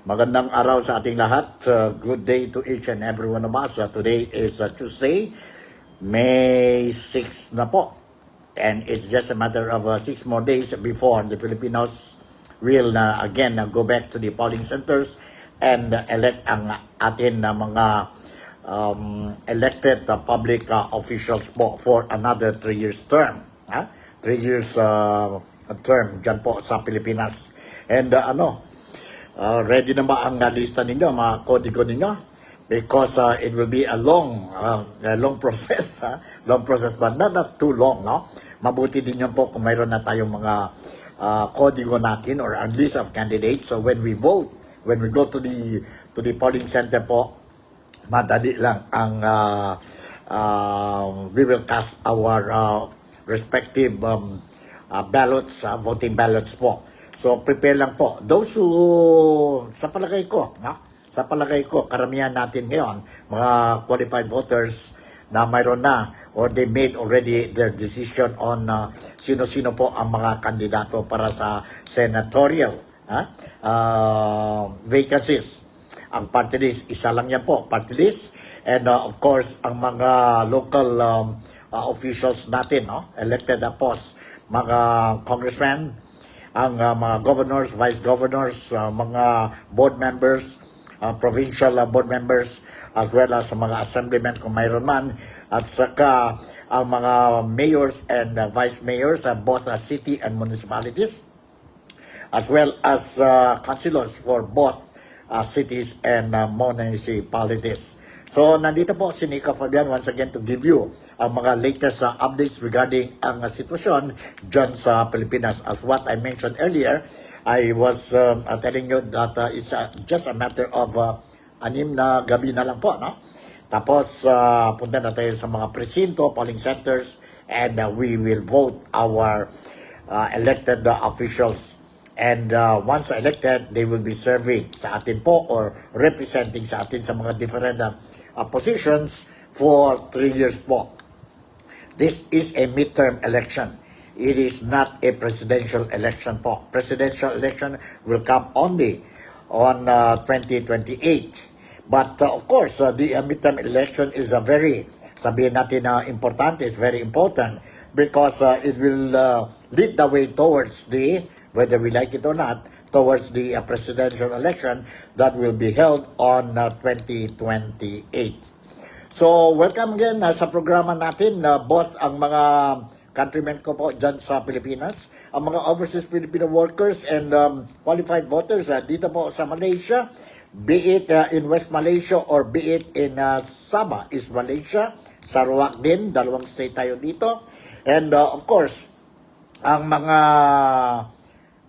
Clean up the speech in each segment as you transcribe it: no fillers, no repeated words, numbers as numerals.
Magandang araw sa ating lahat. Good day to each and every one of us. Today is Tuesday, May 6 na po. And it's just a matter of 6 more days before the Filipinos will again go back to the polling centers and elect ang atin na mga elected public officials po for another 3 years term. 3 years term dyan po sa Pilipinas. And ready na ba ang lista ninyo, mga kodigo ninyo? Because it will be a long process, long process, but not too long, no? Mabuti din yan po kung mayroon na tayong mga kodigo natin or a list of candidates. So when we vote, when we go to the polling center po, madali lang ang we will cast our respective ballots, voting ballots po. So prepare lang po. Those who, sa palagay ko, karamihan natin ngayon, mga qualified voters na mayroon na or they made already their decision on sino-sino po ang mga kandidato para sa senatorial vacancies. Ang party list, isa lang yan po, party list. And of course, ang mga local officials natin, elected posts, mga congressmen, ang mga governors, vice governors, mga board members, provincial board members, as well as mga assemblymen kung mayroon man, at saka ang mga mayors and vice mayors, both city and municipalities, as well as councilors for both cities and municipalities. So, nandito po si Nika Fabian once again to give you ang mga latest updates regarding ang sitwasyon dyan sa Pilipinas. As what I mentioned earlier, I was telling you that it's just a matter of 6 na gabi na lang po, no? Tapos, punta na tayo sa mga presinto, polling centers, and we will vote our elected officials. And once elected, they will be serving sa atin po or representing sa atin sa mga different positions for 3 years po. This is a midterm election. It is not a presidential election po. Presidential election will come only on 2028. But of course, the midterm election is a very, sabihin natin na importante, is very important because it will lead the way towards the, whether we like it or not, towards the presidential election that will be held on 2028. So, welcome again sa programa natin, both ang mga countrymen ko po dyan sa Pilipinas, ang mga overseas Filipino workers and qualified voters dito po sa Malaysia, be it in West Malaysia or be it in Sabah, East Malaysia, Sarawak din, 2 state tayo dito. And of course, ang mga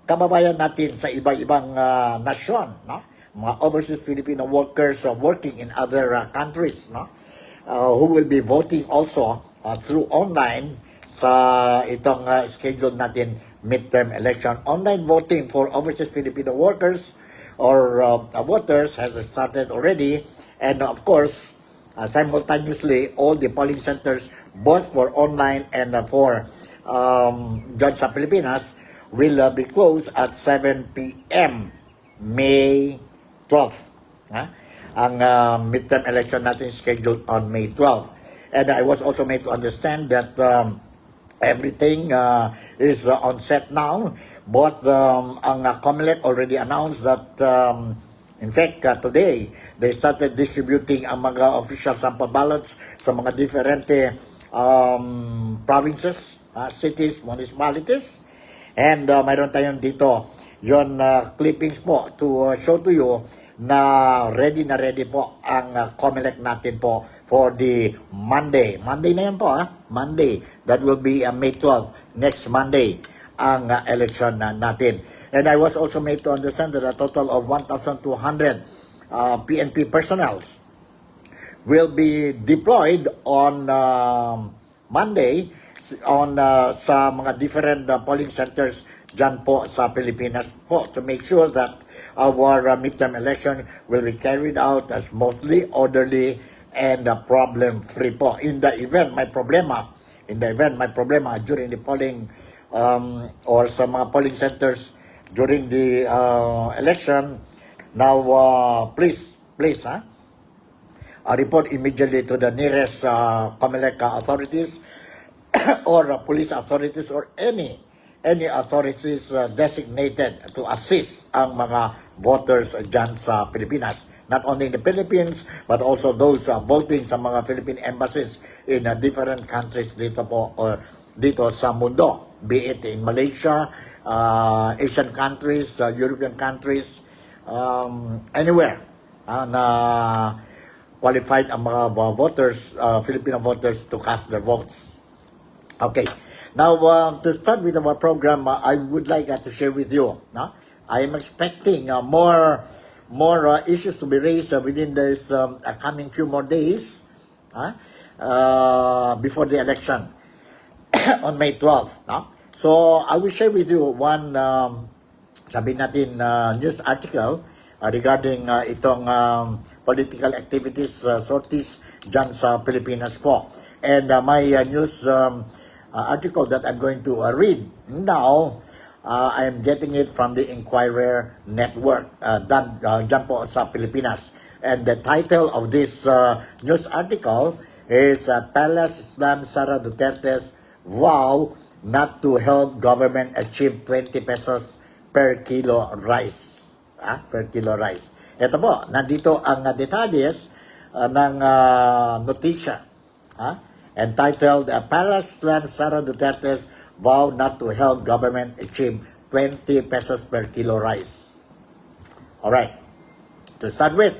kababayan natin sa iba-ibang nasyon, no? Mga overseas Filipino workers working in other countries, no? Who will be voting also through online sa itong schedule natin midterm election. Online voting for overseas Filipino workers or voters has started already, and of course, simultaneously, all the polling centers, both for online and for dyan sa Pilipinas, will be closed at 7 p.m. May 12. Ang midterm election natin scheduled on May 12. And I was also made to understand that everything is on set now. Both ang COMELEC already announced that in fact today they started distributing ang mga official sample ballots sa mga different provinces, cities, municipalities. And mayroon tayong dito yon clippings po to show to you na ready po ang COMELEC natin po for the Monday. Monday na yan po, Monday. That will be May 12, next Monday, ang election natin. And I was also made to understand that a total of 1,200 PNP personnels will be deployed on Monday sa mga different polling centers dyan po sa Pilipinas po to make sure that our midterm election will be carried out as smoothly, orderly, and problem-free po. In the event may problema during the polling or sa mga polling centers during the election Now, please, report immediately to the nearest COMELEC authorities or police authorities or any authorities designated to assist ang mga voters dyan sa Pilipinas. Not only in the Philippines, but also those voting sa mga Philippine embassies in different countries dito po or dito sa mundo. Be it in Malaysia, Asian countries, European countries, anywhere na qualified ang mga voters, Filipino voters to cast their votes. Okay. Now, to start with our program, I would like to share with you. I am expecting more issues to be raised within this coming few more days before the election on May 12th. So, I will share with you one, sabi natin, news article regarding itong political activities sorties dyan sa Pilipinas po. And my news article that I'm going to read now, I am getting it from the Inquirer Network dyan po sa Pilipinas. And the title of this news article is Palace Islam Sara Duterte's vow not to help government achieve 20 pesos per kilo rice. Per kilo rice. Ito po, nandito ang detalles ng notisya. Entitled, Palace Islam Sara Duterte's vow not to help government achieve 20 pesos per kilo rice. Alright. To start with,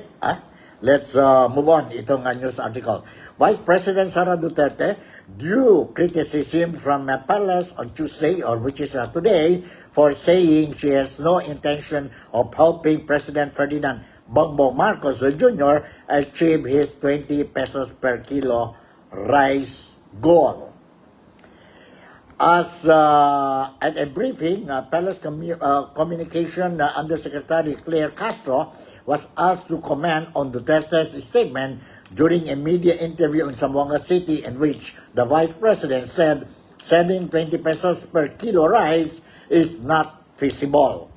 let's move on itong news article. Vice President Sara Duterte drew criticism from Palace on Tuesday, or which is today, for saying she has no intention of helping President Ferdinand Bongbong Marcos Jr. achieve his 20 pesos per kilo rice goal. As at a briefing, Palace Communication Undersecretary Claire Castro was asked to comment on Duterte's statement during a media interview in Zamboanga City, in which the Vice President said sending 20 pesos per kilo rice is not feasible.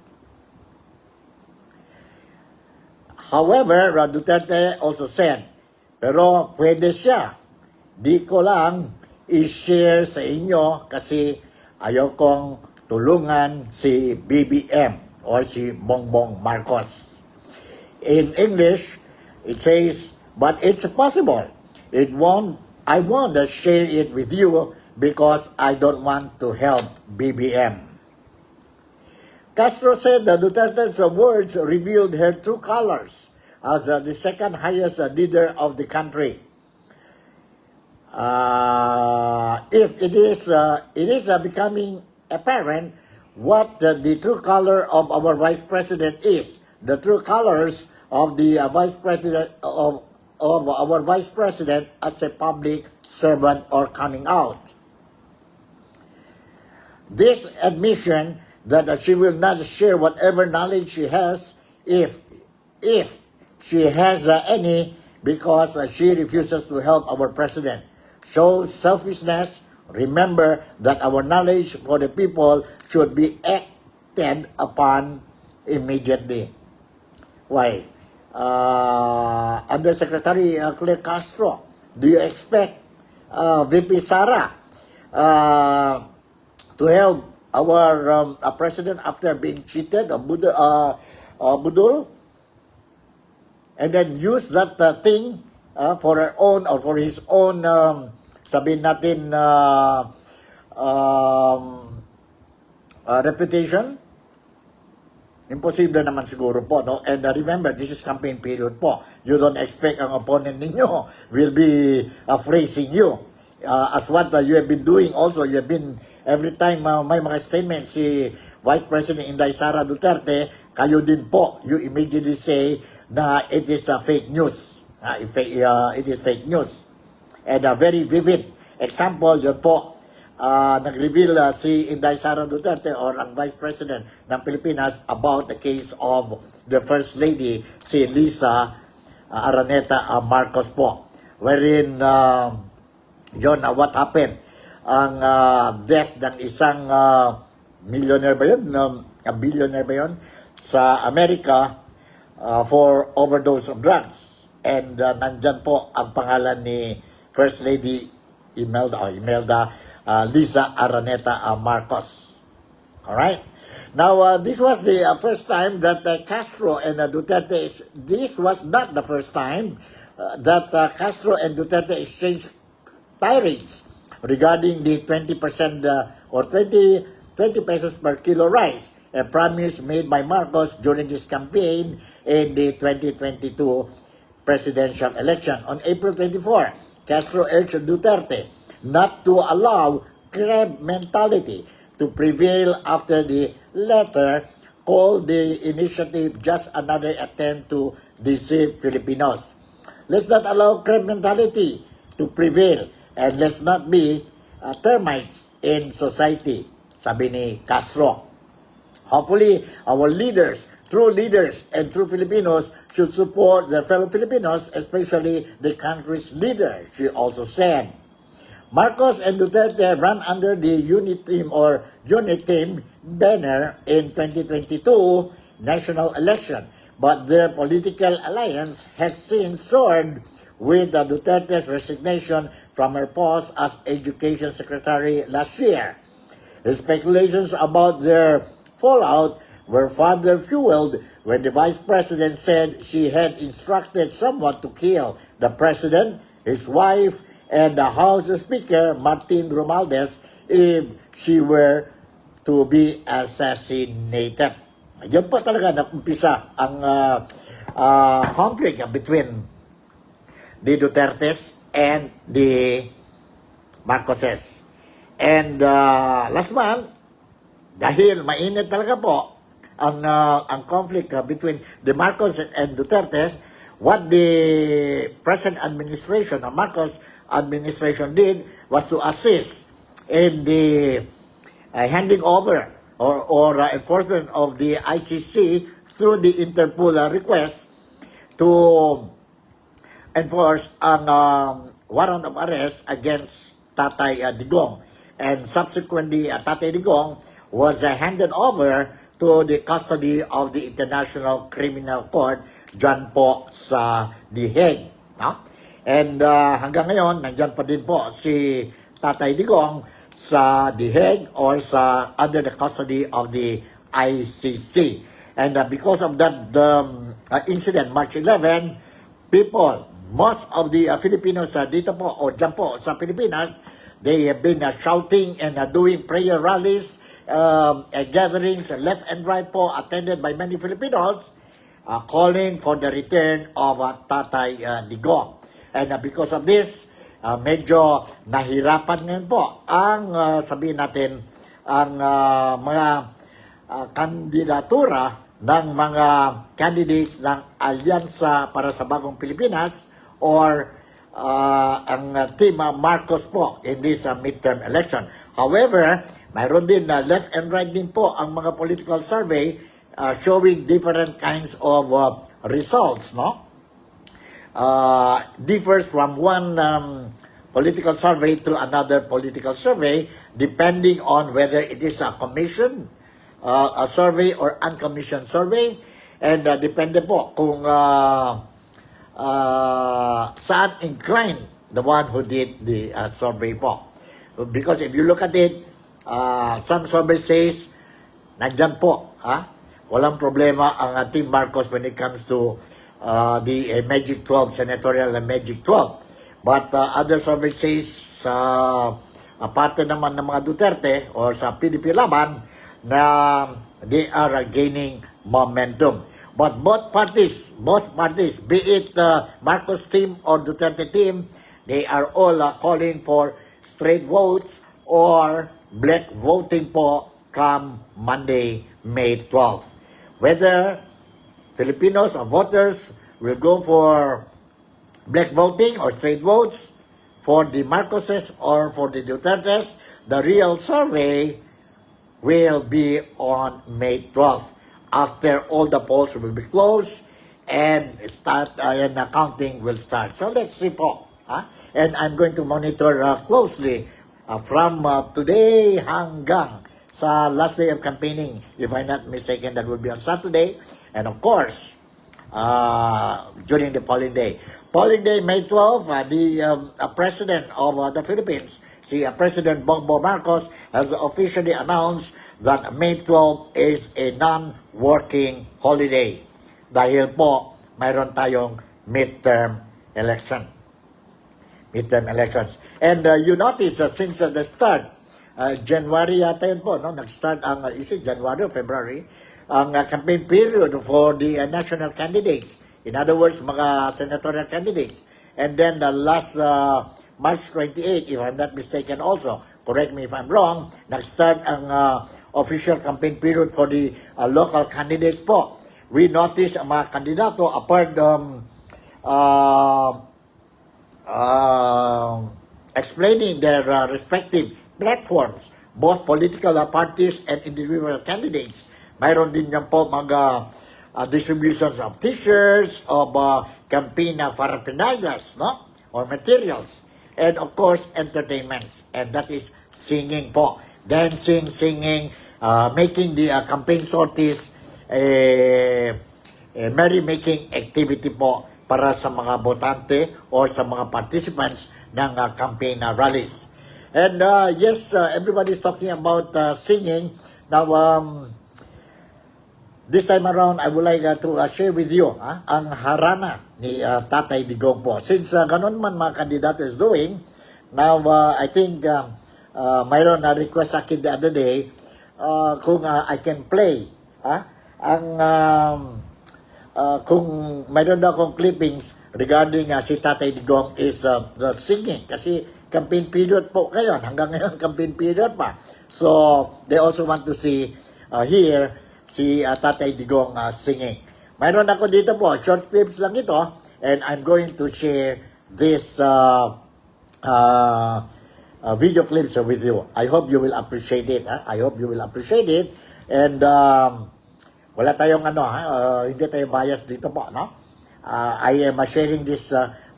However, Duterte also said, pero pwede siya. Di ko lang i-share sa inyo kasi ayaw kong tulungan si BBM or si Bongbong Marcos. In English, it says, but it's possible. I won't share it with you because I don't want to help BBM. Castro said that Duterte's words revealed her true colors as the second highest leader of the country. If it is becoming apparent what the true color of our Vice President is. The true colors of the Vice President of our Vice President as a public servant or coming out. This admission that she will not share whatever knowledge she has, if she has any, because she refuses to help our president, shows selfishness. Remember that our knowledge for the people should be acted upon immediately. Why? Undersecretary Claire Castro, do you expect VP Sara to help our president after being cheated of budul, and then use that thing for her own or for his own, sabihin natin, reputation? Imposible naman siguro po, no? And remember, this is campaign period po. You don't expect ang opponent ninyo will be phrasing you. As what you have been doing also, you have been, every time may mga statement si Vice President Inday Sara Duterte, kayo din po, you immediately say na it is fake news. It is fake news. And a very vivid example, yun po, nag-reveal si Inday Sara Duterte or ang Vice President ng Pilipinas about the case of the First Lady, si Lisa Araneta Marcos po. Wherein, what happened? Ang death ng isang millionaire ba yun? Billionaire ba yun? Sa Amerika, for overdose of drugs. And nandyan po ang pangalan ni First Lady Imelda Liza Araneta Marcos. Alright? Now, this was the first time that Castro and Duterte, this was not the first time that Castro and Duterte exchanged tirades regarding the 20% or 20 pesos per kilo rice, a promise made by Marcos during his campaign in the 2022 presidential election. On April 24, Castro urged Duterte not to allow crab mentality to prevail after the latter called the initiative just another attempt to deceive Filipinos. Let's not allow crab mentality to prevail and let's not be termites in society, sabi ni Castro. Hopefully, our leaders, true leaders and true Filipinos should support their fellow Filipinos, especially the country's leader, she also said. Marcos and Duterte ran under the Unit Team banner in 2022 national election, but their political alliance has since soared with Duterte's resignation from her post as Education Secretary last year. The speculations about their fallout were further fueled when the Vice President said she had instructed someone to kill the President, his wife, and the House Speaker, Martin Romualdez, if she were to be assassinated. Yan po talaga nakumpisa ang conflict between the Dutertes and the Marcoses. And last month, dahil mainit talaga po ang conflict between the Marcos and Dutertes, what the present administration, or Marcos administration did was to assist in the handing over or enforcement of the ICC through the Interpol request to enforce ang warrant of arrest against Tatay Digong. And subsequently, Tatay Digong was handed over to the custody of the International Criminal Court dyan po sa The Hague. No? And hanggang ngayon, nandyan pa din po si Tatay Digong sa The Hague or sa under the custody of the ICC. And because of that incident, March 11, people, most of the Filipinos dito po o dyan po sa Pilipinas, they have been shouting and doing prayer rallies, gatherings left and right po attended by many Filipinos, calling for the return of Tatay Digong. And because of this, medyo nahirapan ngayon po ang sabihin natin ang mga kandidatura ng mga candidates ng Alyansa para sa Bagong Pilipinas or ang team Marcos po in this midterm election. However, mayroon din left and right din po ang mga political survey showing different kinds of results, no? Differs from one political survey to another political survey depending on whether it is a commission, a survey or uncommissioned survey, and depende po kung saan inclined the one who did the survey po. Because if you look at it, some survey says nandyan po, walang problema ang Team Marcos when it comes to the Magic 12, senatorial Magic 12. But other survey says sa parte naman ng mga Duterte or sa PDP Laban na they are gaining momentum. But both parties, be it Marcos team or Duterte team, they are all calling for straight votes or black voting po come Monday, May 12. Whether Filipinos or voters will go for black voting or straight votes for the Marcoses or for the Dutertes, the real survey will be on May 12th. After all the polls will be closed and and counting will start. So let's see po. And I'm going to monitor closely from today hanggang sa last day of campaigning. If I'm not mistaken, that will be on Saturday. And of course, during the polling day. Polling day, May 12, the President of the Philippines, si President Bongbong Marcos, has officially announced that May 12 is a non-working holiday. Dahil po, mayroon tayong midterm election. Midterm elections. And you notice since the start, January yata yun po, no? Nag-start ang, is it January or February? Ang campaign period for the national candidates. In other words, mga senatorial candidates. And then the last March 28, if I'm not mistaken also, correct me if I'm wrong, nag-start ang official campaign period for the local candidates po. We notice ang mga kandidato, apart explaining their respective platforms, both political parties and individual candidates. Mayroon din yan po mga distributions of t-shirts, of campaign paraphernalias, no? Or materials. And of course, entertainments. And that is singing po. Dancing, singing, making the campaign sorties, merry-making activity po para sa mga botante or sa mga participants ng campaign rallies. And yes, everybody's talking about singing. Now, this time around, I would like to share with you ang harana ni Tatay Digong po. Since ganun man mga kandidato is doing, now I think mayroon na request sa akin the other day kung I can play kung mayroon daw akong clippings regarding si Tatay Digong is the singing. Kasi campaign period po ngayon. Hanggang ngayon, campaign period pa. So, they also want to see, hear si Tatay Digong singing. Mayroon ako dito po, short clips lang ito, and I'm going to share this video clips with you. I hope you will appreciate it. I hope you will appreciate it. And wala tayong hindi tayo bias dito po, no? I am sharing this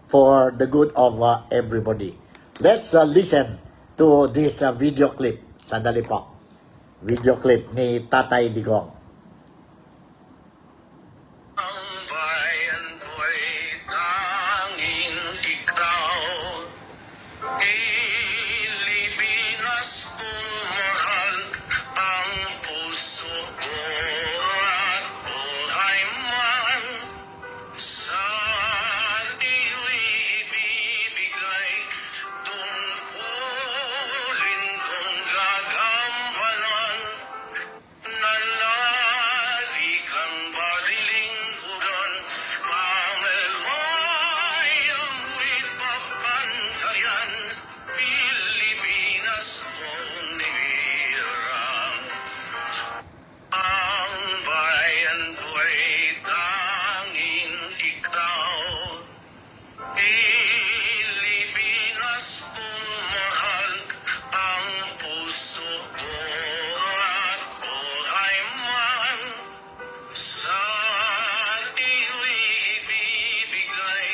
for the good of everybody. Let's listen to this video clip. Sandali po. Video clip ni Tatay Digong. Ang bayan ko'y tanging ikaw, Pilipinas kung mahal ang puso ko at buhay man sa iyo'y ibibigay, tungkulin kong gagampanan. Nanali kang balilingkuran, pamamayang mo'y papantayan, Pilipinas mong nihirang. Ang bayan ko'y tanging ikaw, Pilipinas kung mahal ang puso ko at buhay man sa iyo'y ibibigay,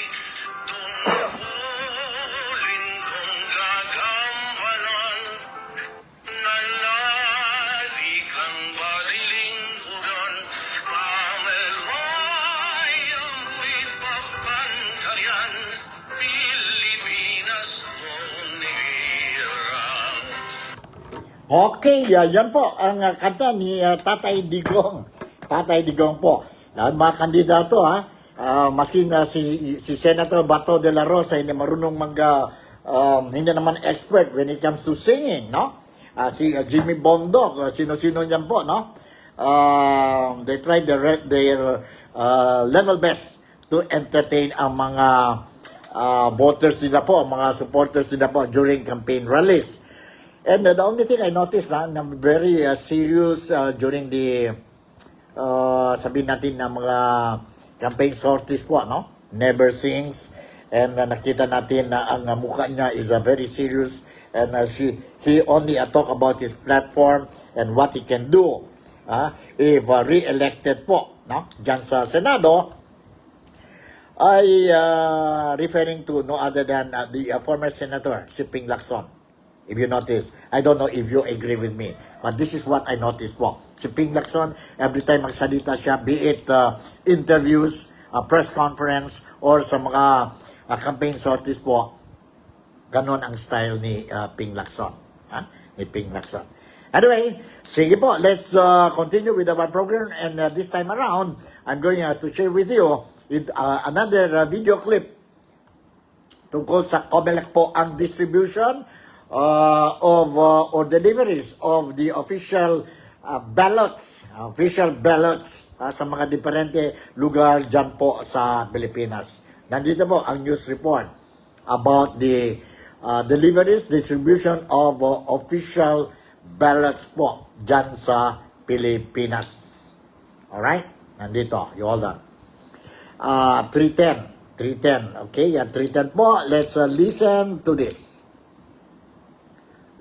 tungkulin kong gagampanan. Nanali kang balilingkuran, pamamayang mo'y papantayan, Pilipinas mong nihirang. Okay, yan po ang kanta ni Tatay Digong. Tatay Digong po. Mga kandidato maski na si Senator Bato de la Rosa hindi marunong hindi naman expert when it comes to singing, no? Si Jimmy Bondok, sino-sino niyan po, no? They tried their level best to entertain ang mga voters nila po, mga supporters nila po during campaign rallies. And the only thing I noticed na very serious during the sabihin natin na mga campaign sorties po, no? Never sings. And nakita natin na ang mukha niya is very serious. And he only talk about his platform and what he can do if re-elected po, no? Diyan sa Senado, ay referring to no other than the former Senator, si Ping Lacson. If you notice, I don't know if you agree with me, but this is what I noticed po. Si Ping Lacson, every time magsalita siya, be it interviews, press conference or sa mga campaign sorties po, ganon ang style ni Ping Lacson. Ni Ping Lacson. Anyway, sige po, let's continue with our program, and this time around, I'm going to share with you another video clip tungkol sa COMELEC po ang distribution or deliveries of the official ballots sa mga diferente lugar dyan po sa Pilipinas. Nandito po ang news report about the deliveries, distribution of official ballots po dyan sa Pilipinas. Alright? Nandito. You hold on. 310. Okay? Yan, 310 po. Let's listen to this.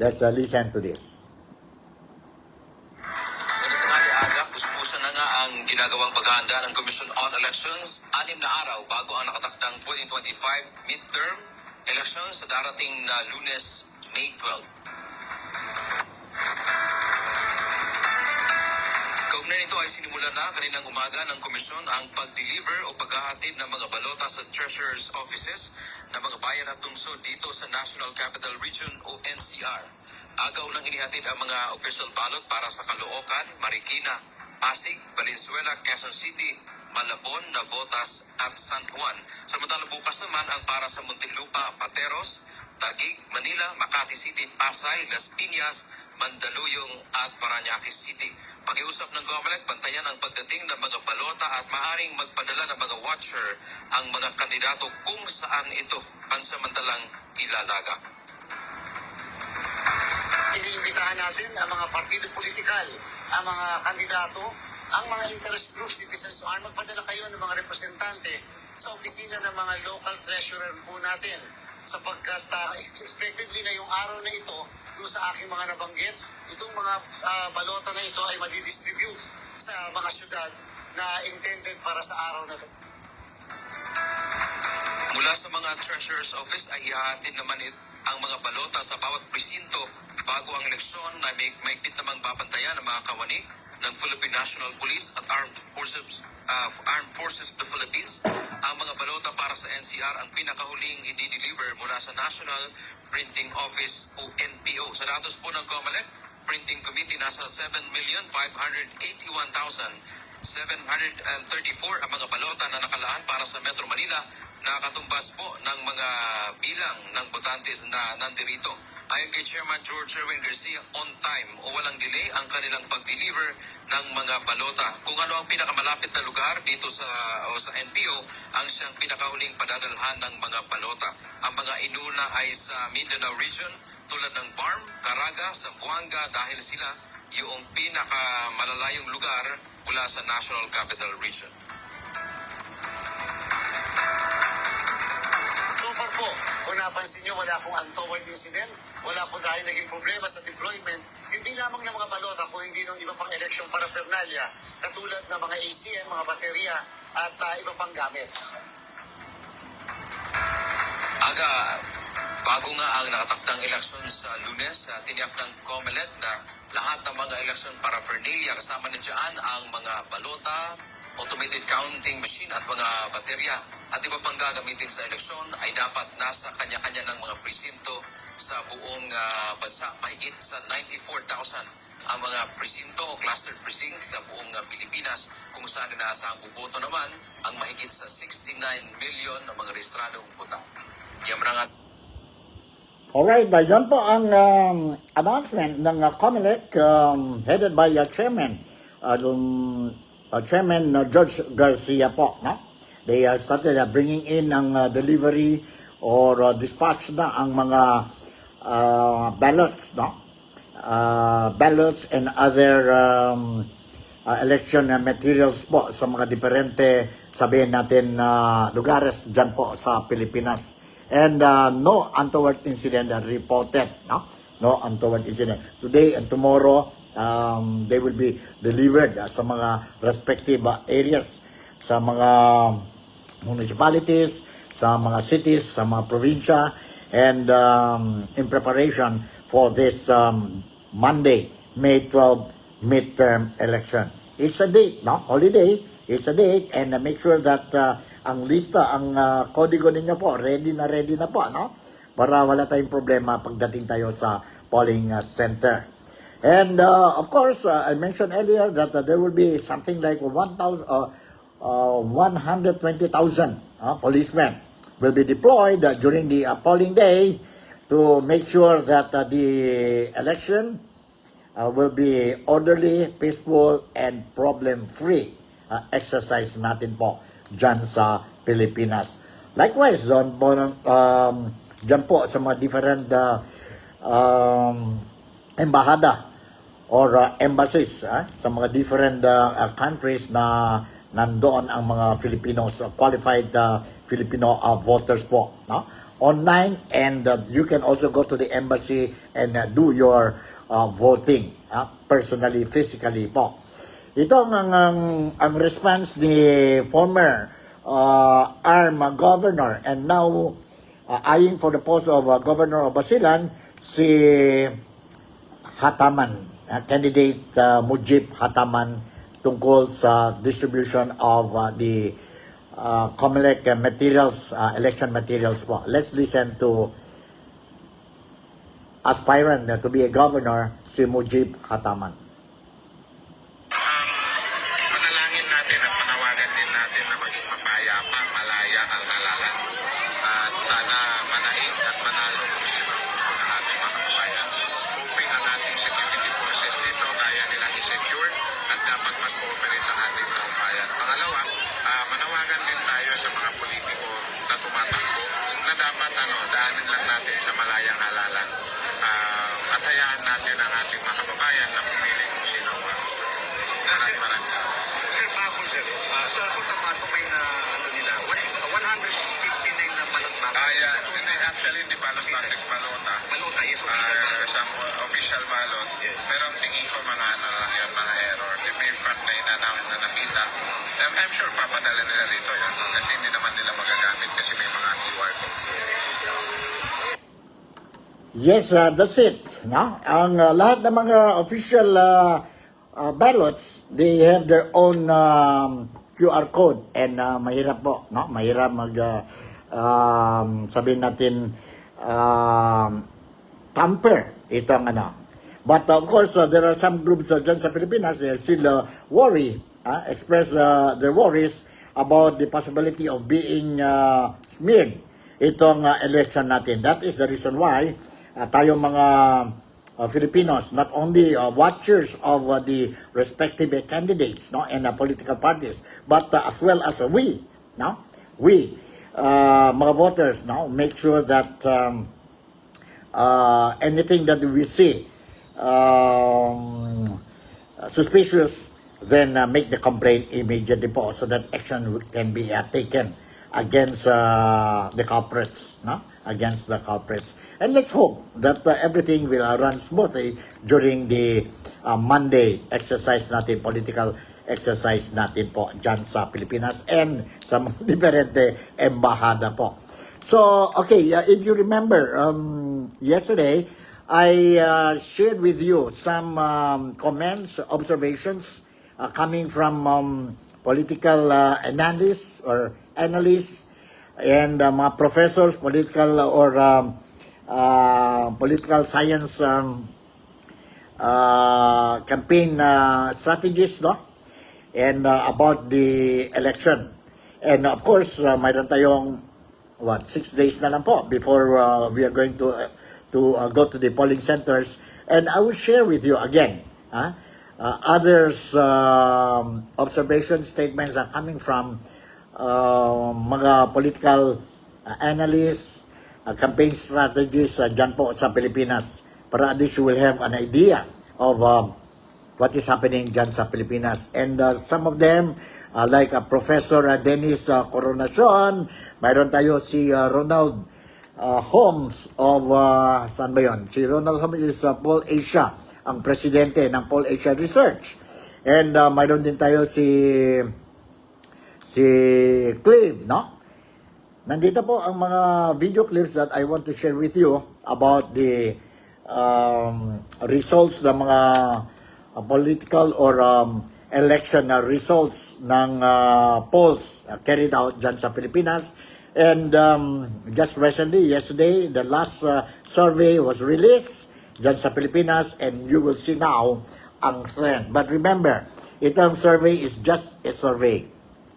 Let's listen to this. Aga, puspusan na nga ang ginagawang paghahanda ng Commission on Elections 6 na araw bago ang nakatakdang 2025 midterm elections sa darating na Lunes, May 12. Kaugnay nito ay sinimulan na kaninang umaga ng komisyon ang pag-deliver o paghahatid ng mga balota sa treasurer's offices ng mga bayan at lungsod dito sa National Capital Region o NCR. Agaw nang inihatid ang mga official ballot para sa Caloocan, Marikina, Pasig, Valenzuela, Quezon City, Malabon, Navotas at San Juan. Samantala bukas naman ang para sa Muntinlupa, Pateros, Taguig, Manila, Makati City, Pasay, Las Piñas, Mandaluyong at Parañaque City. Pakiusap ng COMELEC, bantayan ang pagdating ng mga balota at maaring magpadala ng mga watcher ang mga kandidato kung saan ito pansamantalang ilalaga. Iniimbitahan natin ang mga partido politikal, ang mga kandidato, ang mga interest groups, citizens, so magpadala kayo ng mga representante sa opisina ng mga local treasurer po natin sapagkat expectedly ngayong araw na ito, doon sa aking mga nabanggit, itong mga balota na ito ay madidistribute sa mga syudad na intended para sa araw na ito. Mula sa mga treasurer's office ay ihahatid naman ang mga balota sa bawat presinto bago ang eleksyon na may namang babantayan ng mga kawani ng Philippine National Police at Armed Forces of the Philippines. Ang mga balota para sa NCR ang pinakahuling i-deliver mula sa National Printing Office o NPO. Sa datos po ng COMELEC, Printing Committee nasa 7,581,734 ang mga balota na nakalaan para sa Metro Manila, nakatumbas po ng mga bilang ng botantes na nandirito. Ayon kay Chairman George Erwin Garcia, on time o walang delay ang kanilang pag-deliver ng mga balota. Kung ano ang pinakamalapit na lugar dito sa NPO ang siyang pinakahuling padadalhan ng mga balota. Ang mga inuna ay sa Mindanao Region tulad ng Barm, Caraga, Zamboanga dahil sila yung pinakamalalayong lugar mula sa National Capital Region. So far po, kung napansin nyo, wala pong untoward incident, wala po dahil naging problema sa deployment, hindi lamang ng mga balota, kung hindi ng iba pang election paraphernalia, katulad ng mga ACM, mga baterya, at iba pang gamit. Aga, bago nga ang nakatakdang eleksyon sa Lunes, tiniyak ng COMELEC na lahat ng mga eleksyon paraphernalia kasama na dyan ang mga balota, automated counting machine at mga baterya at iba pang gagamitin sa eleksyon ay dapat nasa kanya-kanya ng mga presinto sa buong bansa. Mahigit sa 94,000 ang mga presinto o cluster precincts sa buong Pilipinas kung saan inaasahang buboto naman ang mahigit sa 69 million ng mga rehistradong bota. Yan na nga. Alright, yan po ang announcement ng COMELEC headed by Chairman George Garcia po. No? They started bringing in ang delivery or dispatch na ang mga ballots, no? Ballots and other election materials po sa mga diferente, sabihin natin, lugares dyan po sa Pilipinas. And no untoward incident reported, no? No untoward incident. Today and tomorrow, they will be delivered sa mga respective areas, sa mga municipalities, sa mga cities, sa mga probinsya, and in preparation for this Monday, May 12 midterm election. It's a date, no? Holiday, it's a date, and make sure that ang lista, ang kodigo ninyo po, ready na po, no? Para wala tayong problema pagdating tayo sa polling center. And of course, I mentioned earlier that there will be something like 120,000 policemen will be deployed during the polling day to make sure that the election will be orderly, peaceful, and problem-free exercise natin po dyan sa Pilipinas. Likewise, dyan po sa mga different embahada or embassies sa mga different countries na nandoon ang mga Filipinos, qualified Filipino voters po, no? Online, and you can also go to the embassy and do your voting personally, physically po. Ito ang response ni former ARM governor and now eyeing for the post of governor of Basilan, si Hataman, candidate Mujib Hataman, tungkol sa distribution of the COMELEC materials, election materials po. Let's listen to aspirant to be a governor, si Mujib Hataman. Panalangin natin at panawagan din natin na maging mapayapa, malaya ang halalan. At sana manaig at manalo kung sino ang gusto ng ating mga kabayan. Hoping ang ating security forces dito kaya nilang i-secure at dapat mag-cooperate ang ating kabayan. Pangalawa, manawagan din tayo sa mga politiko na tumatakbo na dapat daanin lang natin sa malayang halalan. At hayaan natin ang ating mga kababayan na pumili kung sino ang maraming. Sir, Pako, sir. Sa ako naman, may na, nila, 159 na balot-balot. Actually, hindi balot natin balota. Balota, yes, official balot. Sa official balot. Pero ang tingin ko mga yan, mga error. If may fact na nakita, I'm sure papadala nila dito yan. Kasi hindi naman nila magagamit kasi may mga QR code. Yes, that's it. No? Ang lahat ng mga official ballots, they have their own QR code, and mahirap po, no? Mahirap sabihin natin tamper itong But of course, there are some groups dyan sa Pilipinas, they still express their worries about the possibility of being smeared itong election natin. That is the reason why tayong mga Filipinos, not only watchers of the respective candidates, no, and political parties, but as well as we mga voters, no, make sure that anything that we see suspicious, then make the complaint immediately po so that action can be taken against the culprits, no? Against the culprits. And let's hope that everything will run smoothly during the Monday exercise natin, political exercise natin po dyan sa Pilipinas and sa different embahada po. So, okay, if you remember, yesterday, I shared with you some comments, observations coming from political analysts or analysts and mga professors, political or political science campaign strategies, no? And about the election. And of course, mayroon tayong 6 days na lang po before we are going to go to the polling centers. And I will share with you again others observation statements are coming from mga political analysts, campaign strategists dyan po sa Pilipinas, para at least you will have an idea of what is happening dyan sa Pilipinas. And some of them, like Professor Dennis Coronacion, mayroon tayo si Ronald Holmes of, saan ba yun? Si Ronald Holmes is Paul Asia, ang presidente ng Paul Asia Research. And mayroon din tayo si Clive, no? Nandito po ang mga video clips that I want to share with you about the results ng mga political or election results ng polls carried out dyan sa Pilipinas. And just recently, yesterday, the last survey was released dyan sa Pilipinas, and you will see now ang trend. But remember, itong survey is just a survey.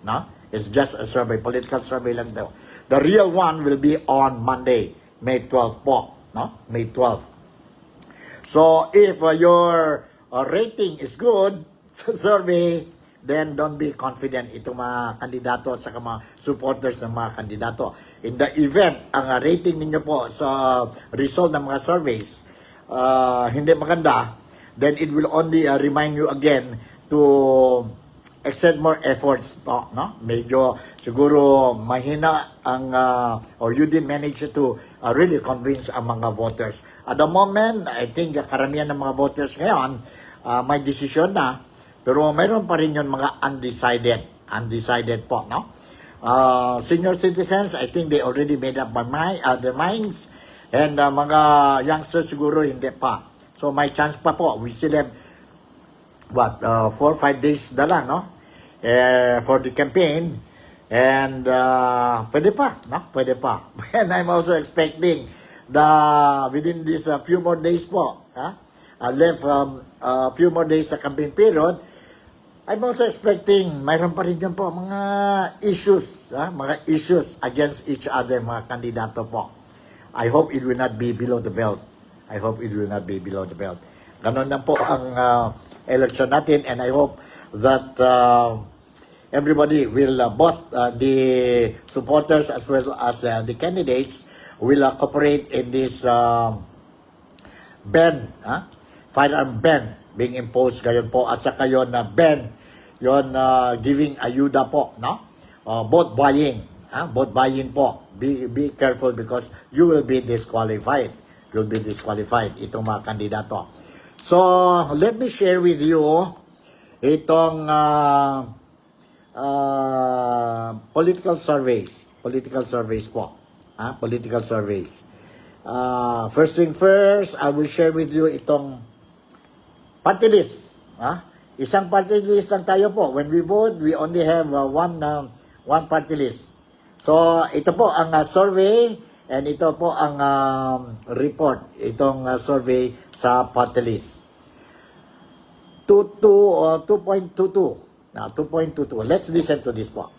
No? It's just a survey, political survey lang daw. The real one will be on Monday, May 12 po. No? May 12. So, if your rating is good sa survey, then don't be confident itong mga kandidato at saka mga supporters ng mga kandidato. In the event, ang rating ninyo po sa result ng mga surveys hindi maganda, then it will only remind you again to exert more efforts. No? Medyo siguro mahina ang or you didn't manage to really convince ang mga voters. At the moment, I think karamihan ng mga voters ngayon may desisyon na, pero mayroon pa rin yung mga undecided po, no? Senior citizens, I think they already made up their minds, and mga youngsters siguro hindi pa. So may chance pa po. We still have 4 or 5 days na lang, no? For the campaign, and pwede pa, no? Pwede pa. And I'm also expecting within this few more days po, left a few more days sa campaign period, I'm also expecting mayroon pa rin dyan po mga issues against each other, mga kandidato po. I hope it will not be below the belt. Ganon lang po ang election natin, and I hope that everybody will, both the supporters as well as the candidates, will cooperate in this firearm ban being imposed ngayon po, at saka yun ban, yun giving ayuda po, no? Both buying po. Be careful because you will be disqualified. Itong mga kandidato. So, let me share with you itong political surveys po. Political surveys. First thing first, I will share with you itong party list. Isang party list lang tayo po. When we vote, we only have one party list. So, ito po ang survey, and ito po ang report, itong survey sa party list. 2.22. Now, 2.22. Let's listen to this po.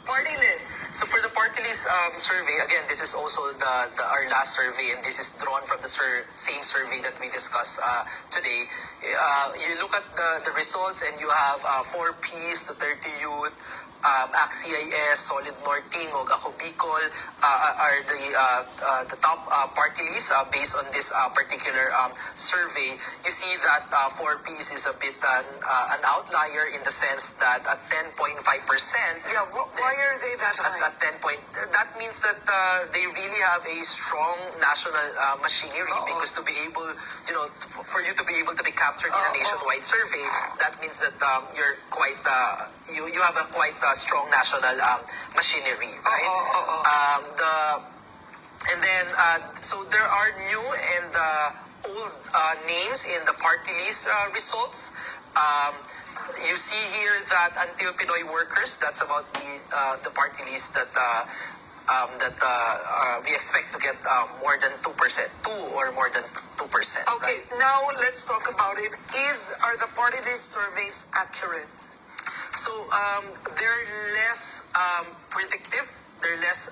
Party list. So for the party list survey, again, this is also our last survey, and this is drawn from the same survey that we discussed today. You look at the results, and you have 4 Ps, the 30 Youth, ACT-CIS, Solid North, Tingog, Ako Bicol are the top party lists based on this particular survey. You see that 4Ps is a bit an outlier in the sense that at 10.5%. Yeah, why are they that high? At 10 point, that means that they really have a strong national machinery, because to be able, for you to be able to be captured in a nationwide survey, that means that you're quite, you have a quite strong national machinery, right? And then, so there are new and old names in the party list results. You see here that until Pinoy workers, that's about the party list that we expect to get more than 2%, 2 or more than 2%. Okay, right? now let's talk about it. Are the party list surveys accurate? So they're less predictive. They're less.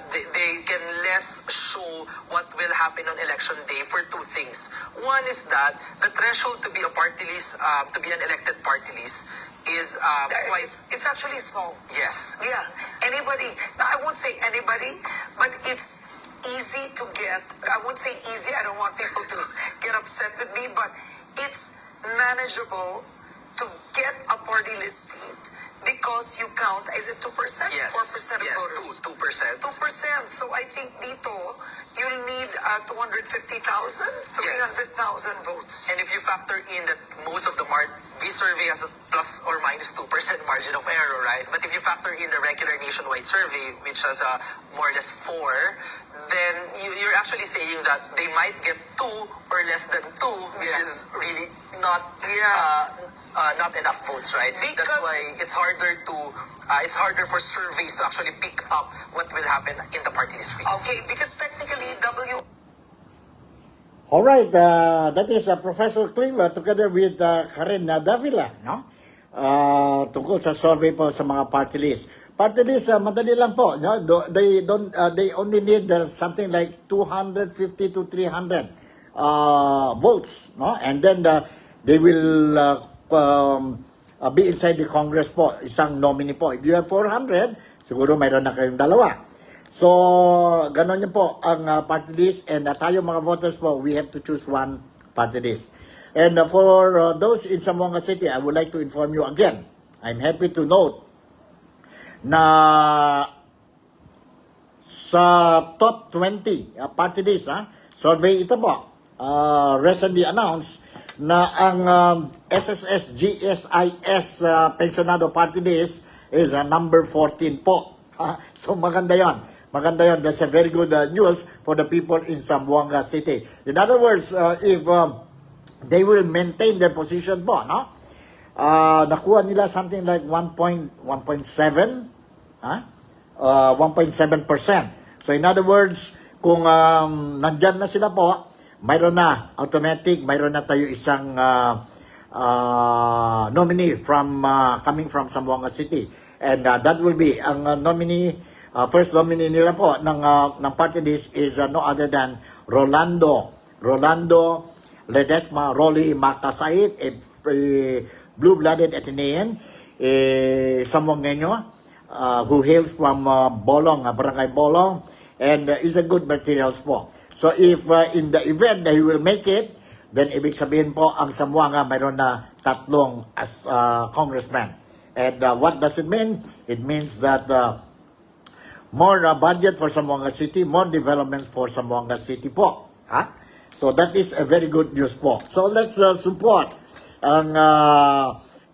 They can less show what will happen on election day for 2 things. One is that the threshold to be a party list, to be an elected party list, is quite. It's actually small. Yes. Yeah, anybody. Now, I won't say anybody, but it's easy to get. I won't say easy. I don't want people to get upset with me, but it's manageable to get a party list seat because you count, is it 2%? Yes. 4% of yes, voters? 2%. 2%. So I think dito, you'll need 250,000, 300,000 votes. And if you factor in that most of this survey has a plus or minus 2% margin of error, right? But if you factor in the regular nationwide survey, which has more or less 4, then you're actually saying that they might get 2 or less than 2, which Yeah. is really not not enough votes, right? That's Because- why it's harder for surveys to actually pick up what will happen in the party list race. Okay, because technically, All right, that is Professor Clive together with Karen Davila, no? Tungkol sa survey po sa mga party list. Party list, madali lang po, no? They only need something like 250 to 300 votes, no? And then they will be inside the Congress po, isang nominee po. If you have 400, siguro mayroon na kayong dalawa. So, ganon yun po ang party list, and tayo mga voters po, we have to choose one party list. And for those in Zamboanga City, I would like to inform you again, I'm happy to note na sa top 20 party list, survey ito po, recently announced na ang SSS GSIS pensionado party list is number 14 po. So maganda yon. Maganda yon. That's a very good news for the people in Zamboanga City. In other words, if they will maintain their position po, no? Nakuha nila something like 1.7, 1.7%. So in other words, kung nandyan na sila po, mayroon na automatic, mayroon na tayo isang nominee from coming from Zamboanga City. And that will be ang nominee, first nominee nila po ng party list is no other than Rolando Ledesma Rolly Macasait, a blue-blooded Atenean, Zamboangueño, who hails from Bolong, Barangay Bolong, and is a good materials po. So if in the event that he will make it, then ibig sabihin po ang Zamboanga mayroon na tatlong as congressman. And what does it mean? It means that more budget for Zamboanga City, more developments for Zamboanga City po. So that is a very good news po. So let's support ang